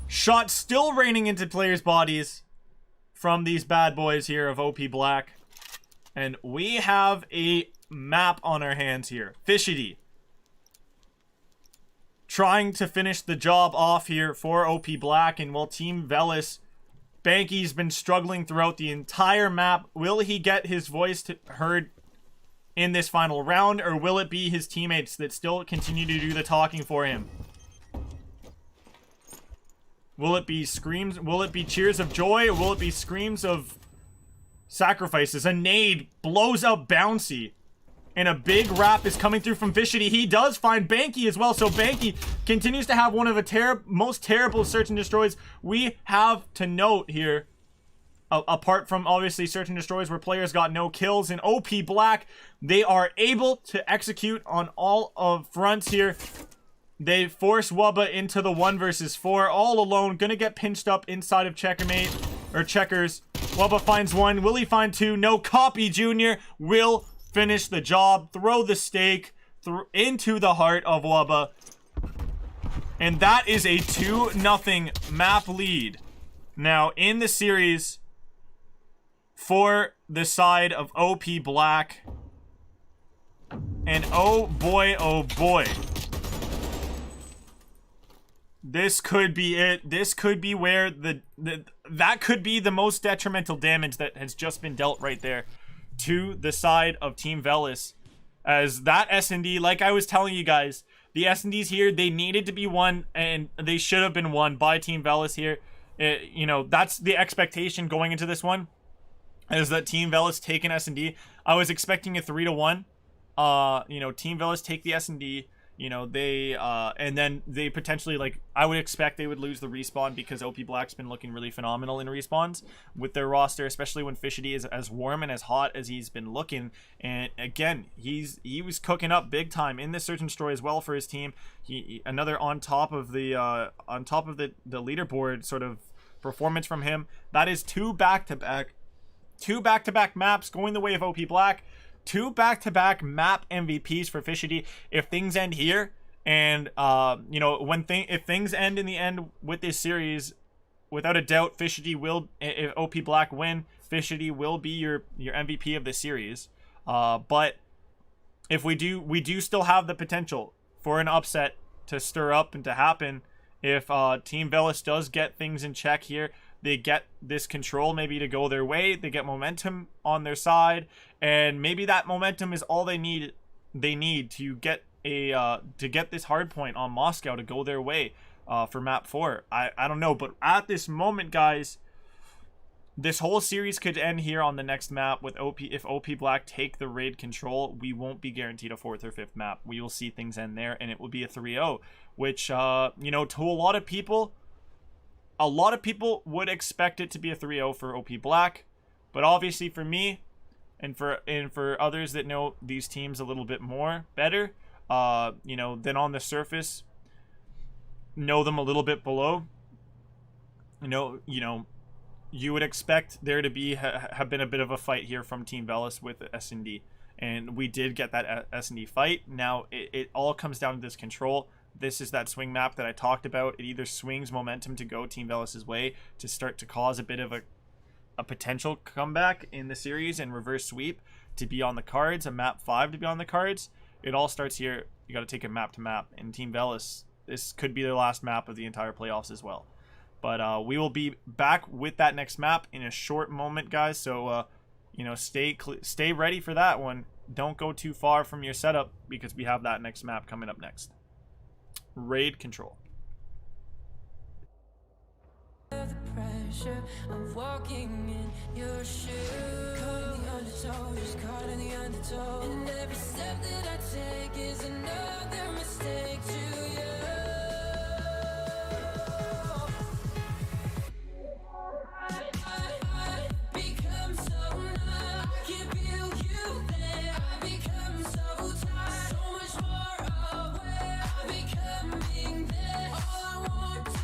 Shots still raining into players' bodies from these bad boys here of OP Black. And we have a map on our hands here. Fishity trying to finish the job off here for OP Black, and while Team VELOS, Banky's been struggling throughout the entire map. Will he get his voice heard in this final round, or will it be his teammates that still continue to do the talking for him? Will it be screams? Will it be cheers of joy? Or will it be screams of sacrifices? A nade blows up Bouncy. And a big wrap is coming through from Fishity. He does find Banky as well. So Banky continues to have one of the most terrible search and destroys we have to note here. Apart from obviously search and destroys where players got no kills. In OP Black, they are able to execute on all of fronts here. They force Wubba into the 1 versus 4 all alone. Gonna get pinched up inside of checkmate or checkers. Wubba finds 1. Will he find 2? No. Copy Jr. will finish the job, throw the stake into the heart of Wubba. And that is a 2-0 map lead now in the series for the side of OP Black. And oh boy, This could be it. This could be where that could be the most detrimental damage that has just been dealt right there to the side of Team Velis. As that S&D, like I was telling you guys, the S&Ds here, they needed to be won, and they should have been won by Team Velis here. You know, that's the expectation going into this one, is that Team Velis take an S&D. I was expecting a 3-1. You know, Team Velis take the S&D. You know, they, and then they potentially, like, I would expect they would lose the respawn, because OP Black's been looking really phenomenal in respawns with their roster, especially when Fishity is as warm and as hot as he's been looking. And again, he was cooking up big time in the Search and Destroy as well for his team. He another on top of the leaderboard sort of performance from him. That is two back-to-back maps going the way of OP Black. 2 back-to-back map MVPs for Fishity. If things end here, and you know, if things end in the end with this series, without a doubt, Fishity will, if OP Black win, Fishity will be your MVP of the series. But if we do still have the potential for an upset to stir up and to happen if Team Velis does get things in check here. They get this control maybe to go their way. They get momentum on their side, and maybe that momentum is all they need. They need to get this hard point on Moscow to go their way for map 4. I don't know, but at this moment, guys, this whole series could end here on the next map with OP. If OP Black take the raid control, we won't be guaranteed a 4th or 5th map. We will see things end there, and it will be a 3-0, which you know, to a lot of people would expect it to be a 3-0 for OP Black, but obviously for me and for others that know these teams a little bit more better, you know, than on the surface, know them a little bit below, you know, you would expect there to have been a bit of a fight here from Team Velis with S&D, and we did get that S&D fight. Now it all comes down to this control. This is that swing map that I talked about. It either swings momentum to go Team Velis' way to start to cause a bit of a potential comeback in the series and reverse sweep to be on the cards, a map 5 to be on the cards. It all starts here. You got to take it map to map. And Team Velis, this could be their last map of the entire playoffs as well. But we will be back with that next map in a short moment, guys. So, you know, stay ready for that one. Don't go too far from your setup, because we have that next map coming up next. Raid control. The pressure of walking in your shoes, caught in the undertow, just caught in the undertow, and every step that I take is another mistake to you. I become so numb, I can't feel you there. I become so tired, so much more aware. I become being there. All I want to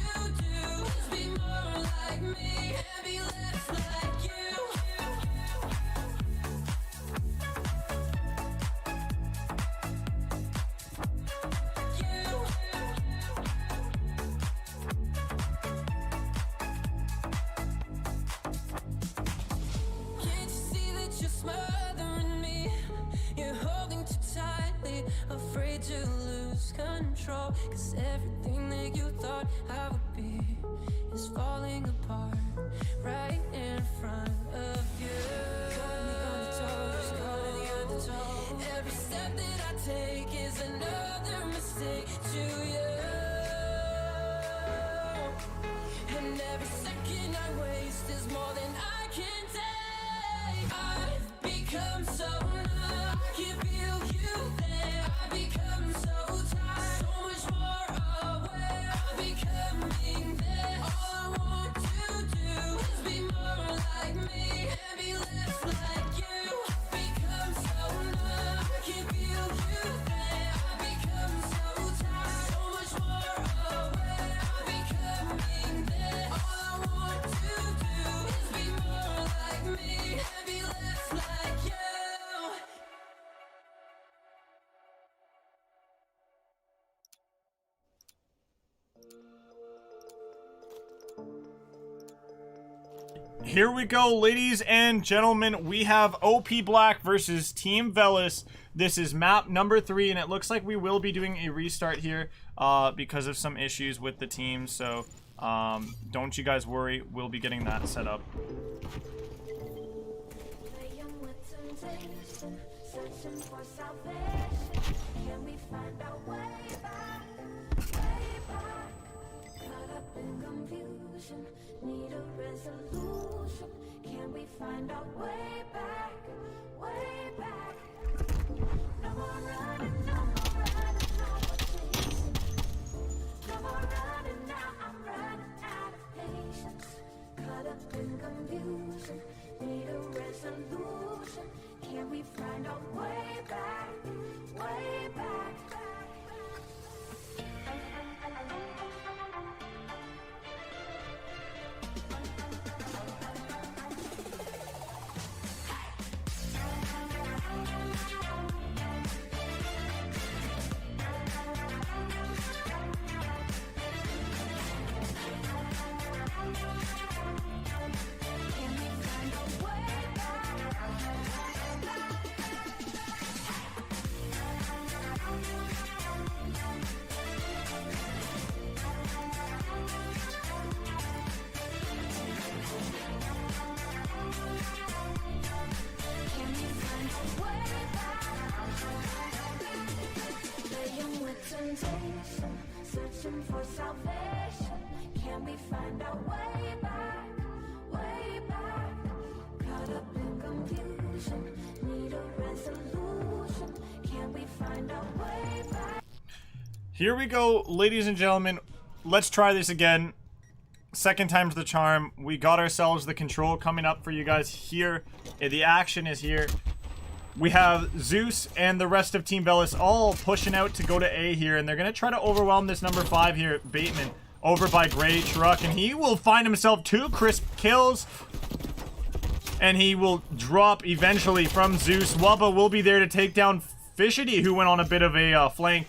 do is be more like me and be less like you. Can't you see that you're smothering me? You're holding too tightly, afraid to lose control. 'Cause everything that you thought I would be is falling apart right in front of you. Caught in the undertow, just caught in the undertow. Every step that I take is another mistake to you. And every second I waste is more than I can take. I've become so numb, I can't feel you there. I become so tired, so much more aware. I become being there. All I want to do is be more like me and be less like you. Become so numb, I can't feel you there. I become so tired, so much more aware. I become being there. All I want to do is be more like me and be less like you. Here we go, ladies and gentlemen. We have OP Black versus Team Velis. This is map number 3, and it looks like we will be doing a restart here. because of some issues with the team. So don't you guys worry. We'll be getting that set up. Searching for salvation, can we find our way back, way back? Caught up in confusion, need a resolution. Can we find our way back, way back? No more running, no more running, no more chasing. No more running now, I'm running out of patience. Caught up in confusion, need a resolution. Can we find our way back, way back? Searching for salvation, can we find our way back, way back? Caught up in confusion, need a resolution. Can we find our way back? Here we go, ladies and gentlemen. Let's try this again. Second time's the charm. We got ourselves the control coming up for you guys here. The action is here. We have Zeus and the rest of Team Velis all pushing out to go to A here, and they're going to try to overwhelm this number 5 here, Bateman, over by Gray Truck, and he will find himself 2 crisp kills, and he will drop eventually from Zeus. Wubba will be there to take down Fishity, who went on a bit of a flank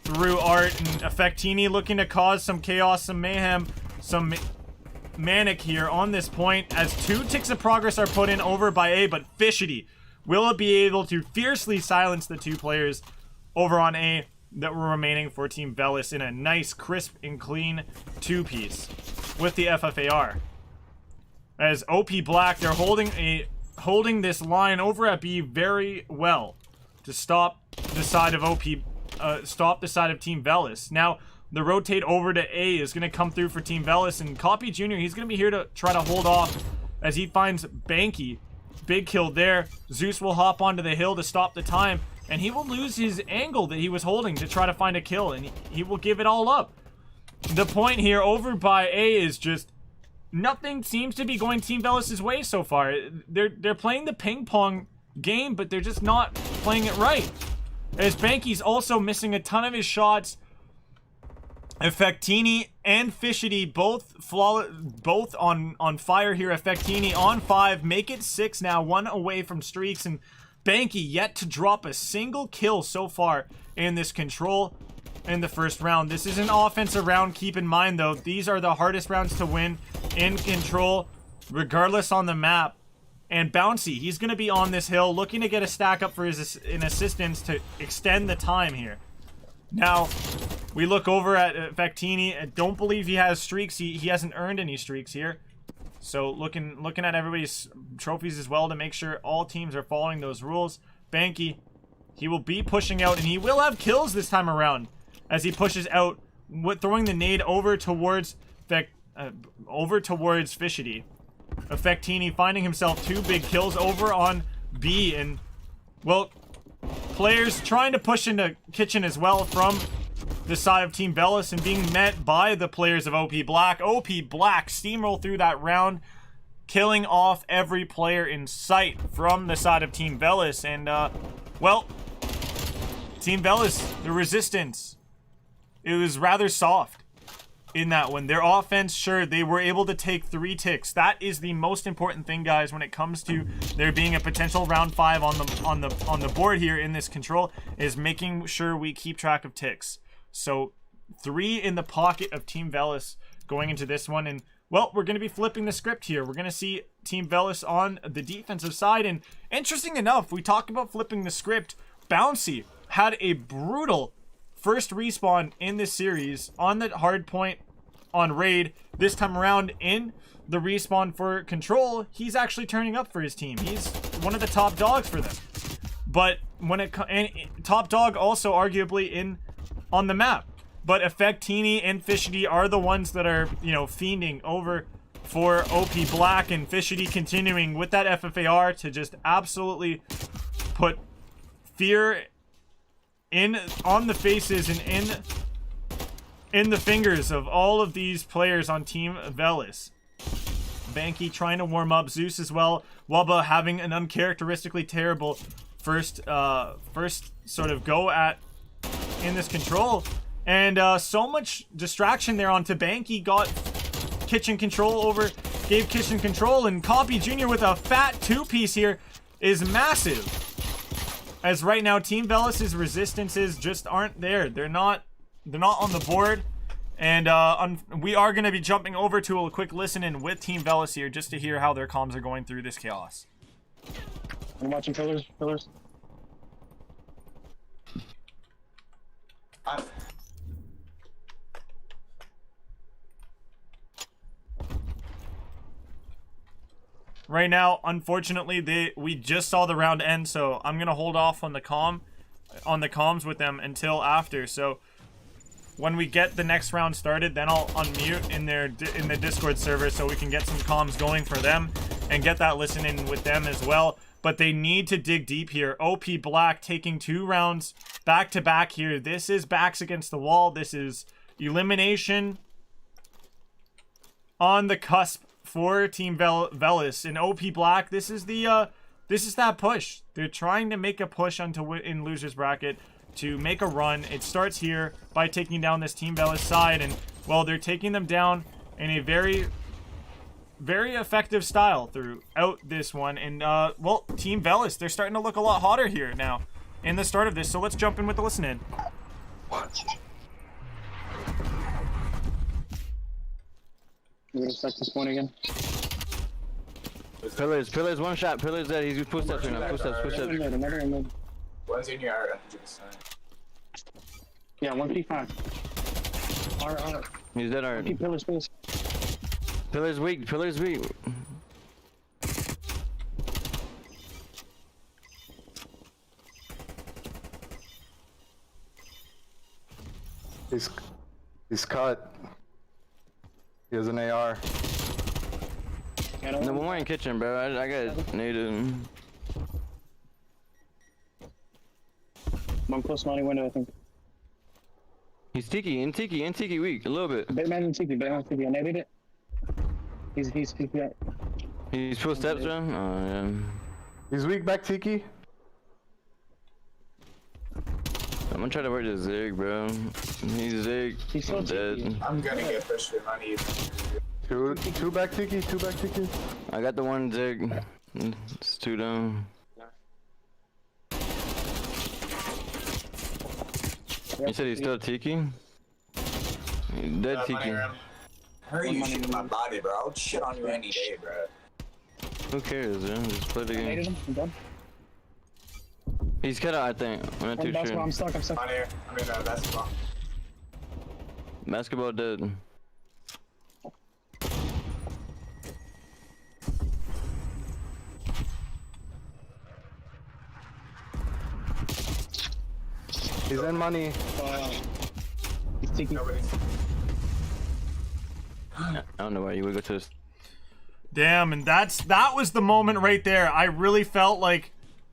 through Art, and Effectini looking to cause some chaos, some mayhem, some manic here on this point, as 2 ticks of progress are put in over by A, but Fishity will be able to fiercely silence the 2 players over on A that were remaining for Team Velis in a nice, crisp, and clean 2-piece with the FFAR. As OP Black, they're holding this line over at B very well to stop the side of stop the side of Team Velis. Now, the rotate over to A is going to come through for Team Velis, and Copy Jr., he's going to be here to try to hold off as he finds Banky. Big kill there. Zeus will hop onto the hill to stop the time, and he will lose his angle that he was holding to try to find a kill, and he will give it all up. The point here over by A is just nothing seems to be going Team Velis' way so far. They're playing the ping pong game, but they're just not playing it right. As Banky's also missing a ton of his shots. Effectini and Fishity both on fire here. Effectini on 5, make it 6 now, 1 away from streaks, and Banky yet to drop a single kill so far in this control in the first round. This is an offensive round, keep in mind though. These are the hardest rounds to win in control, regardless on the map. And Bouncy, he's going to be on this hill, looking to get a stack up for his assistance to extend the time here. Now, we look over at Effectini. I don't believe he has streaks. He hasn't earned any streaks here. So looking at everybody's trophies as well to make sure all teams are following those rules. Banky, he will be pushing out, and he will have kills this time around as he pushes out, throwing the nade over towards Fishity. Effectini finding himself 2 big kills over on B, and well, players trying to push into kitchen as well from the side of Team Velis, and being met by the players of OP Black. OP Black steamroll through that round, killing off every player in sight from the side of Team Velis. And well, Team Velis, the resistance, it was rather soft in that one. Their offense, sure, they were able to take 3 ticks. That is the most important thing, guys, when it comes to there being a potential round 5 on the board here in this control, is making sure we keep track of ticks. So 3 in the pocket of Team Velis going into this one, and well, we're going to be flipping the script here. We're going to see Team Velis on the defensive side, and interesting enough, we talked about flipping the script. Bouncy had a brutal first respawn in this series on the hard point on raid. This time around in the respawn for control, he's actually turning up for his team. He's one of the top dogs for them. But when it and top dog also arguably in on the map. But Effectini and Fishity are the ones that are, you know, fiending over for OP Black, and Fishity continuing with that FFAR to just absolutely put fear on the faces and in the fingers of all of these players on Team VELis. Banky trying to warm up, Zeus as well. Wubba having an uncharacteristically terrible first sort of go at in this control, and so much distraction there onto Banky. Got Kitchen control over, gave Kitchen control, and Copy Jr. with a fat 2-piece here is massive. As right now Team VELis's resistances just aren't there. They're not on the board. And we are going to be jumping over to a quick listen in with Team VELis here just to hear how their comms are going through this chaos. I'm watching pillars. Right now, unfortunately, we just saw the round end, so I'm going to hold off on the comms with them until after. So when we get the next round started, then I'll unmute in the Discord server so we can get some comms going for them and get that listening with them as well. But they need to dig deep here. OP Black taking 2 rounds back to back here. This is backs against the wall. This is elimination on the cusp for Team VELis. And OP Black, this is that push. They're trying to make a push in losers bracket to make a run. It starts here by taking down this Team VELis side, and well, they're taking them down in a very, very effective style throughout this one. And well, Team VELis, they're starting to look a lot hotter here now in the start of this. So let's jump in with the listen in. We're gonna start this one again. Pillars, one shot. Pillars dead. He's push steps right now. Push steps. Another in mid. One's in your art. Yeah, 1P5. R. He's dead already. Pillars, please. Pillars weak. He's cut. He has an AR. No more in kitchen, bro. I got needed. One close money window, I think. He's Tiki weak a little bit. Batman and Tiki. I netted it. He's He's full steps, bro. Oh yeah. He's weak back, Tiki. I'm gonna try to work this Zig, bro. He's Zig. He's so dead. I'm gonna get pushed with money. Two back, Tiki. I got the one Zig. It's 2 down. You said he's still Tiki? He's dead Tiki. Hurry, you shit in my body, bro. I'll shit on you any day, bro. Who cares, man? Just play the netted game. him. I'm done. He's cut out, I think. I'm not too sure. I'm stuck. On here. I'm in basketball. Basketball dead. He's in money. He's Tiki. I don't know why you would go to this. Damn, and that was the moment right there. I really felt like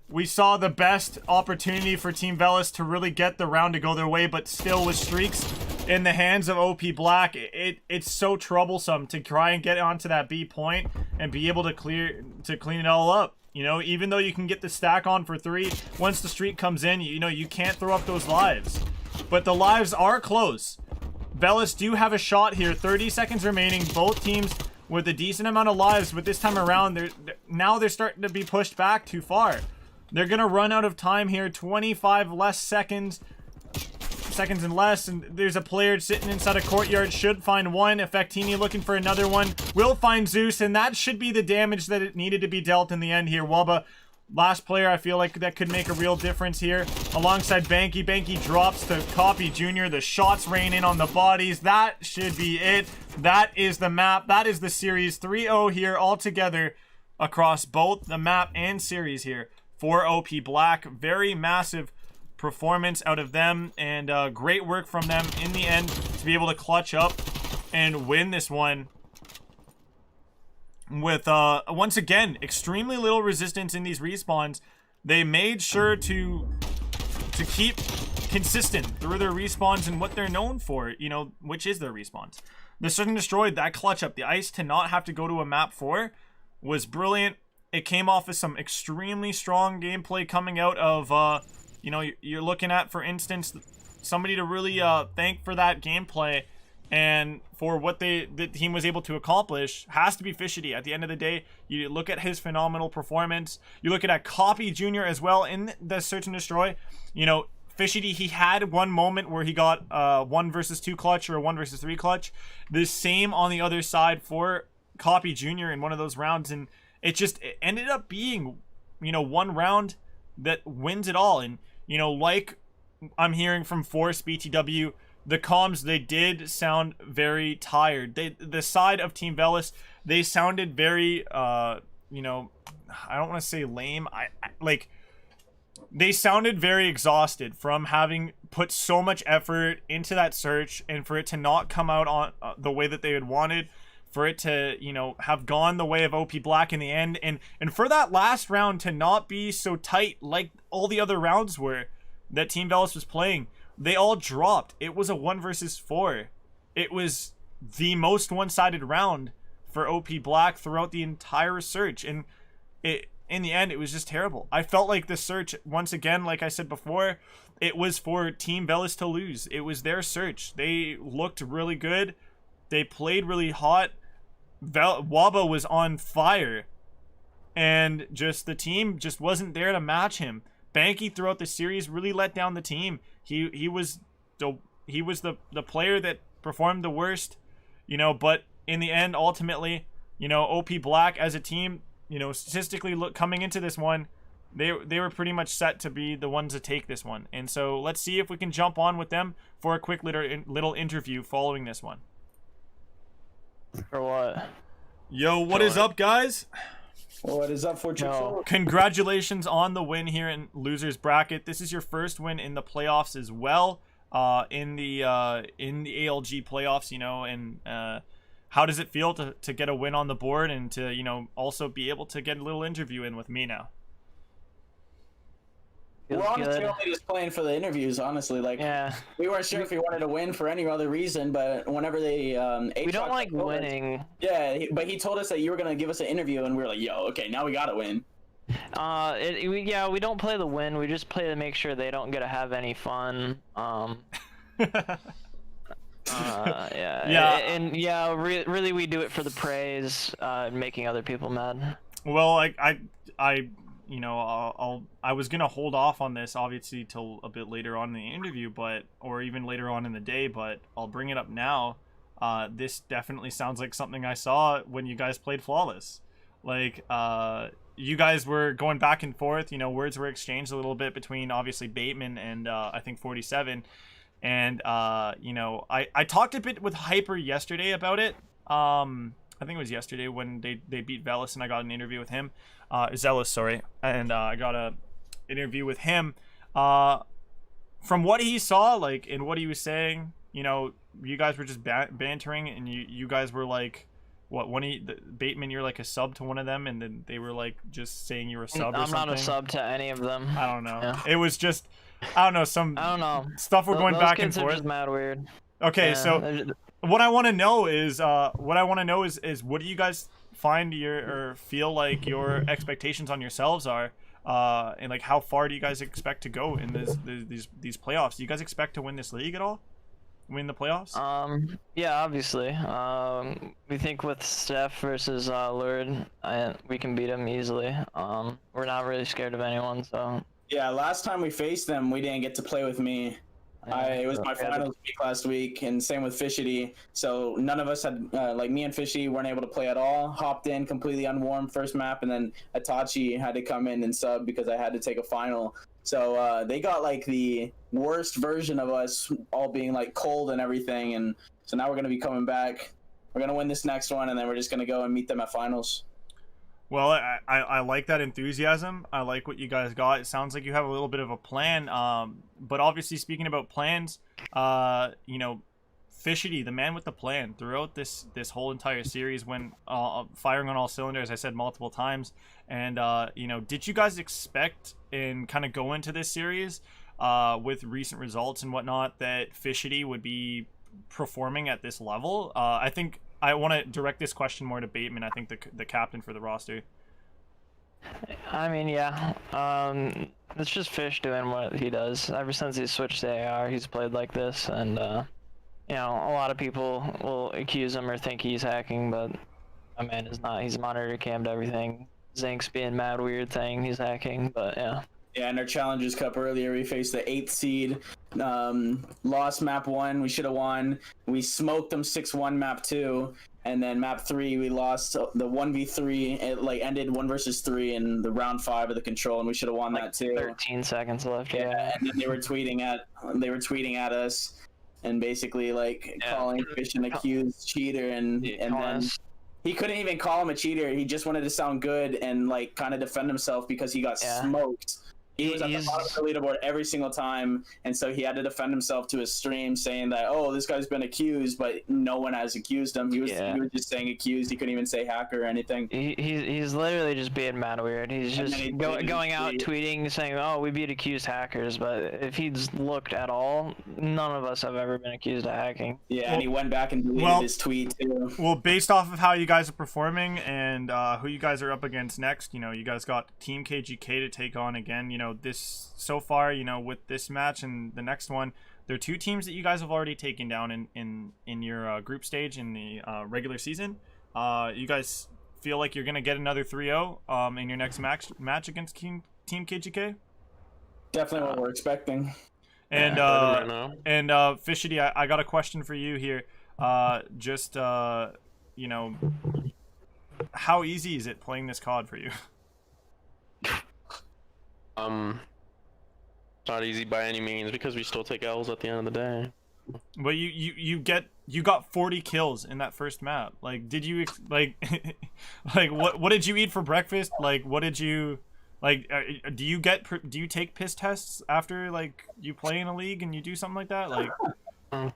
we saw the best opportunity for Team VELis to really get the round to go their way, but still with streaks in the hands of OP Black, it's so troublesome to try and get onto that B point and be able to clean it all up. You know, even though you can get the stack on for 3, once the streak comes in, you know, you can't throw up those lives. But the lives are close. VELis do have a shot here. 30 seconds remaining. Both teams with a decent amount of lives, but this time around, they're starting to be pushed back too far. They're going to run out of time here. 25 less seconds and less, and there's a player sitting inside a courtyard, should find one. Effectini looking for another one, will find Zeus, and that should be the damage that it needed to be dealt in the end here. Wubba last player I feel like that could make a real difference here. Alongside Banky. Banky drops to Copy Jr. The shots rain in on the bodies. That should be it. That is the map. That is the series. 3-0 here altogether across both the map and series here for OP Black. Very massive performance out of them, and great work from them in the end to be able to clutch up and win this one with once again extremely little resistance in these respawns. They made sure to keep consistent through their respawns and what they're known for, you know, which is their respawns. The Search and Destroy, that clutch up, the ice to not have to go to a map 4 was brilliant. It came off with some extremely strong gameplay coming out of you know, you're looking at, for instance, somebody to really thank for that gameplay and for what the team was able to accomplish has to be Fishity. At the end of the day, you look at his phenomenal performance. You look at Copy Jr. as well in the Search and Destroy. You know, Fishity, he had one moment where he got 1 versus 2 clutch or a 1 versus 3 clutch. The same on the other side for Copy Jr. in one of those rounds, and it ended up being, you know, one round that wins it all. And you know, like I'm hearing from Force BTW, the comms, they did sound very tired. The side of Team Velis, they sounded very you know, I don't want to say lame. I like, they sounded very exhausted from having put so much effort into that search, and for it to not come out on the way that they had wanted, for it to, you know, have gone the way of OP Black in the end, and for that last round to not be so tight like all the other rounds were that Team Velis was playing. They all dropped. It was a 1 versus 4. It was the most one-sided round for OP Black throughout the entire search, and in the end, it was just terrible. I felt like the search, once again, like I said before, it was for Team Velis to lose. It was their search. They looked really good. They played really hot. Waba was on fire, and just the team just wasn't there to match him. Banky throughout the series really let down the team. He was the player that performed the worst, you know, but in the end, ultimately, you know, OP Black as a team, you know, statistically coming into this one, they were pretty much set to be the ones to take this one. And so let's see if we can jump on with them for a quick little interview following this one. For what? Yo, what is up, guys? What is up for No. Congratulations on the win here in losers bracket. This is your first win in the playoffs as well, in the ALG playoffs, you know. And how does it feel to get a win on the board and to, you know, also be able to get a little interview in with me now? We're honestly only just playing for the interviews, honestly. Like, Yeah. we weren't sure if we wanted to win for any other reason, but whenever they We don't like winning. Yeah, but he told us that you were gonna give us an interview, and we were like, "Yo, okay, now we gotta win." Yeah, we don't play to win. We just play to make sure they don't get to have any fun. Yeah. Yeah. And yeah, really, we do it for the praise, making other people mad. Well, I you know, I was gonna hold off on this obviously till a bit later on in the interview, or even later on in the day, but I'll bring it up now. This definitely sounds like something I saw when you guys played Flawless. Like, you guys were going back and forth, you know, words were exchanged a little bit between obviously Bateman and I think 47. And you know, I talked a bit with Hyper yesterday about it. I think it was yesterday when they beat Velis, and I got an interview with him. Zealous, sorry. And I got a interview with him. From what he saw, like, and what he was saying, you know, you guys were just bantering, and you guys were like, what, Bateman, you're like a sub to one of them, and then they were like just saying you were a sub or something. I'm not a sub to any of them. I don't know. Yeah. It was just, I don't know, stuff we're going Those back and kids are forth. just mad weird. Okay, Yeah, so what I want to know is what do you guys find or feel like your expectations on yourselves are, and like how far do you guys expect to go in these playoffs? Do you guys expect to win this league at all? Win the playoffs? Yeah, obviously. We think with Steph versus Lurid, we can beat them easily. We're not really scared of anyone, so. Yeah, last time we faced them, we didn't get to play with me. It was my finals week last week, and same with Fishity. So none of us had, like me and Fishy weren't able to play at all. Hopped in completely unwarmed first map, and then Itachi had to come in and sub because I had to take a final. So they got like the worst version of us, all being like cold and everything. And so now we're gonna be coming back. We're gonna win this next one, and then we're just gonna go and meet them at finals. Well, I like that enthusiasm. I like what you guys got. It sounds like you have a little bit of a plan. But obviously, speaking about plans, you know, Fishity, the man with the plan, throughout this whole entire series, when firing on all cylinders, I said multiple times. And you know, did you guys expect and kind of go into this series with recent results and whatnot that Fishity would be performing at this level? I think I want to direct this question more to Bateman. I think the captain for the roster. I mean, yeah. It's just Fish doing what he does. Ever since he switched to AR, he's played like this, and you know, a lot of people will accuse him or think he's hacking, but my man is not. He's monitor cammed everything. Zink's being mad weird thing. He's hacking, but yeah. Yeah, in our Challengers Cup earlier, we faced the 8th seed. Lost map 1, we should have won. We smoked them 6-1 map 2, and then map 3, we lost the 1v3. It like ended 1 versus 3 in the round 5 of the control, and we should have won like that too. 13 seconds left. Yeah. And then they were tweeting at us, and basically like calling Fish an accused cheater, and then he couldn't even call him a cheater. He just wanted to sound good and like kind of defend himself because he got smoked. He was at the bottom of the leaderboard every single time, and so he had to defend himself to his stream, saying that, oh, this guy's been accused, but no one has accused him. He was just saying accused. He couldn't even say hacker or anything. He's literally just being mad weird. He's just going out tweeting, saying, oh, we beat accused hackers, but if he's looked at all, none of us have ever been accused of hacking. Yeah, and he went back and deleted his tweet, too. Well, based off of how you guys are performing and who you guys are up against next, you know, you guys got Team KGK to take on again, you know, this so far, you know, with this match and the next one, there are 2 teams that you guys have already taken down in your group stage in the regular season. You guys feel like you're gonna get another 3-0 in your next match against Team KGK? Definitely what we're expecting. And Fishity, I got a question for you here. You know, how easy is it playing this COD for you? It's not easy by any means because we still take L's at the end of the day. But you got 40 kills in that first map. Like, did you like what did you eat for breakfast? Like, what did you like? Do you take piss tests after like you play in a league and you do something like that? Like,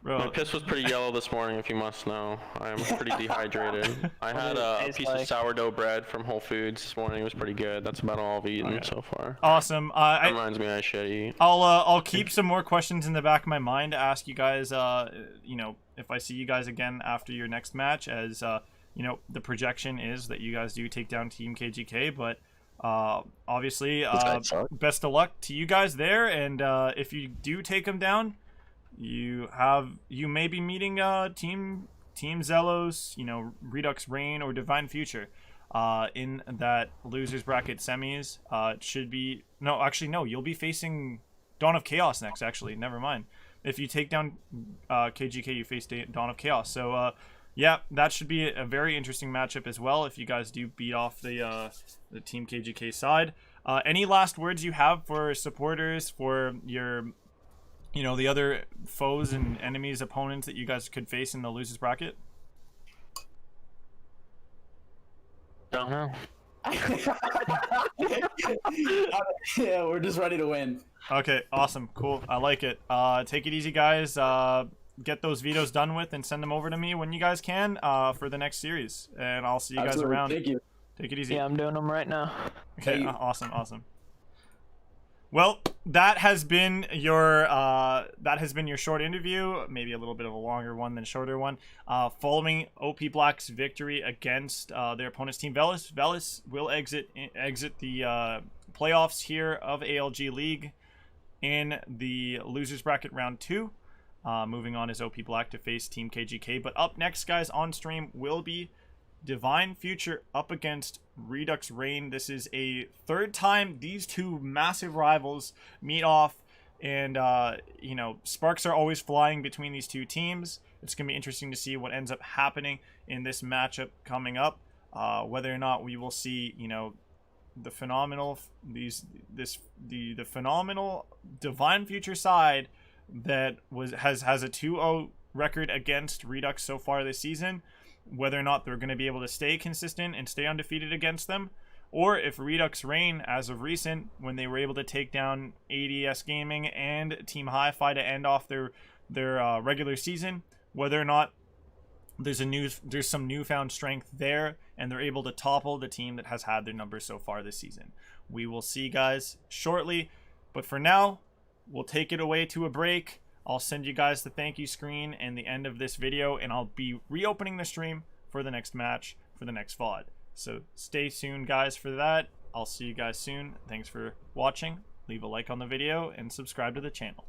bro, my piss was pretty yellow this morning, if you must know. I am pretty dehydrated. I had a piece of sourdough bread from Whole Foods this morning. It was pretty good. That's about all I've eaten so far. Awesome. That reminds me I should eat. I'll keep some more questions in the back of my mind to ask you guys. You know, if I see you guys again after your next match, as you know, the projection is that you guys do take down Team KGK, but obviously, best of luck to you guys there. And if you do take them down, you may be meeting Team Zelos, you know, Redux Rain or Divine Future in that losers bracket semis. It should be no, you'll be facing Dawn of Chaos next. Actually, never mind. If you take down KGK, you face Dawn of Chaos. So yeah, that should be a very interesting matchup as well if you guys do beat off the Team KGK side. Any last words you have for supporters, for your, you know, the other foes and enemies, opponents that you guys could face in the losers bracket? Don't know. Yeah, we're just ready to win. Okay, awesome, cool. I like it. Take it easy, guys. Get those vetoes done with and send them over to me when you guys can for the next series. And I'll see you guys around. Thank you. Take it easy. Yeah, I'm doing them right now. Okay, awesome. Well, that has been your short interview, maybe a little bit of a longer one than shorter one. Following OP Black's victory against their opponent's team, VEL will exit the playoffs here of ALG League in the losers bracket round 2. Moving on is OP Black to face Team KGK. But up next, guys, on stream will be Divine Future up against Redux Rain. This is a 3rd time these 2 massive rivals meet off And, you know, sparks are always flying between these two teams. It's going to be interesting to see what ends up happening in this matchup coming up. Whether or not we will see, you know, the phenomenal the phenomenal Divine Future side that has a 2-0 record against Redux so far this season, whether or not they're going to be able to stay consistent and stay undefeated against them, or if Redux reign as of recent, when they were able to take down ADS Gaming and Team Hi-Fi to end off their regular season, whether or not there's some newfound strength there and they're able to topple the team that has had their numbers so far this season. We will see, guys, shortly, but for now, we'll take it away to a break. I'll send you guys the thank you screen and the end of this video, and I'll be reopening the stream for the next match, for the next VOD. So stay tuned, guys, for that. I'll see you guys soon. Thanks for watching. Leave a like on the video and subscribe to the channel.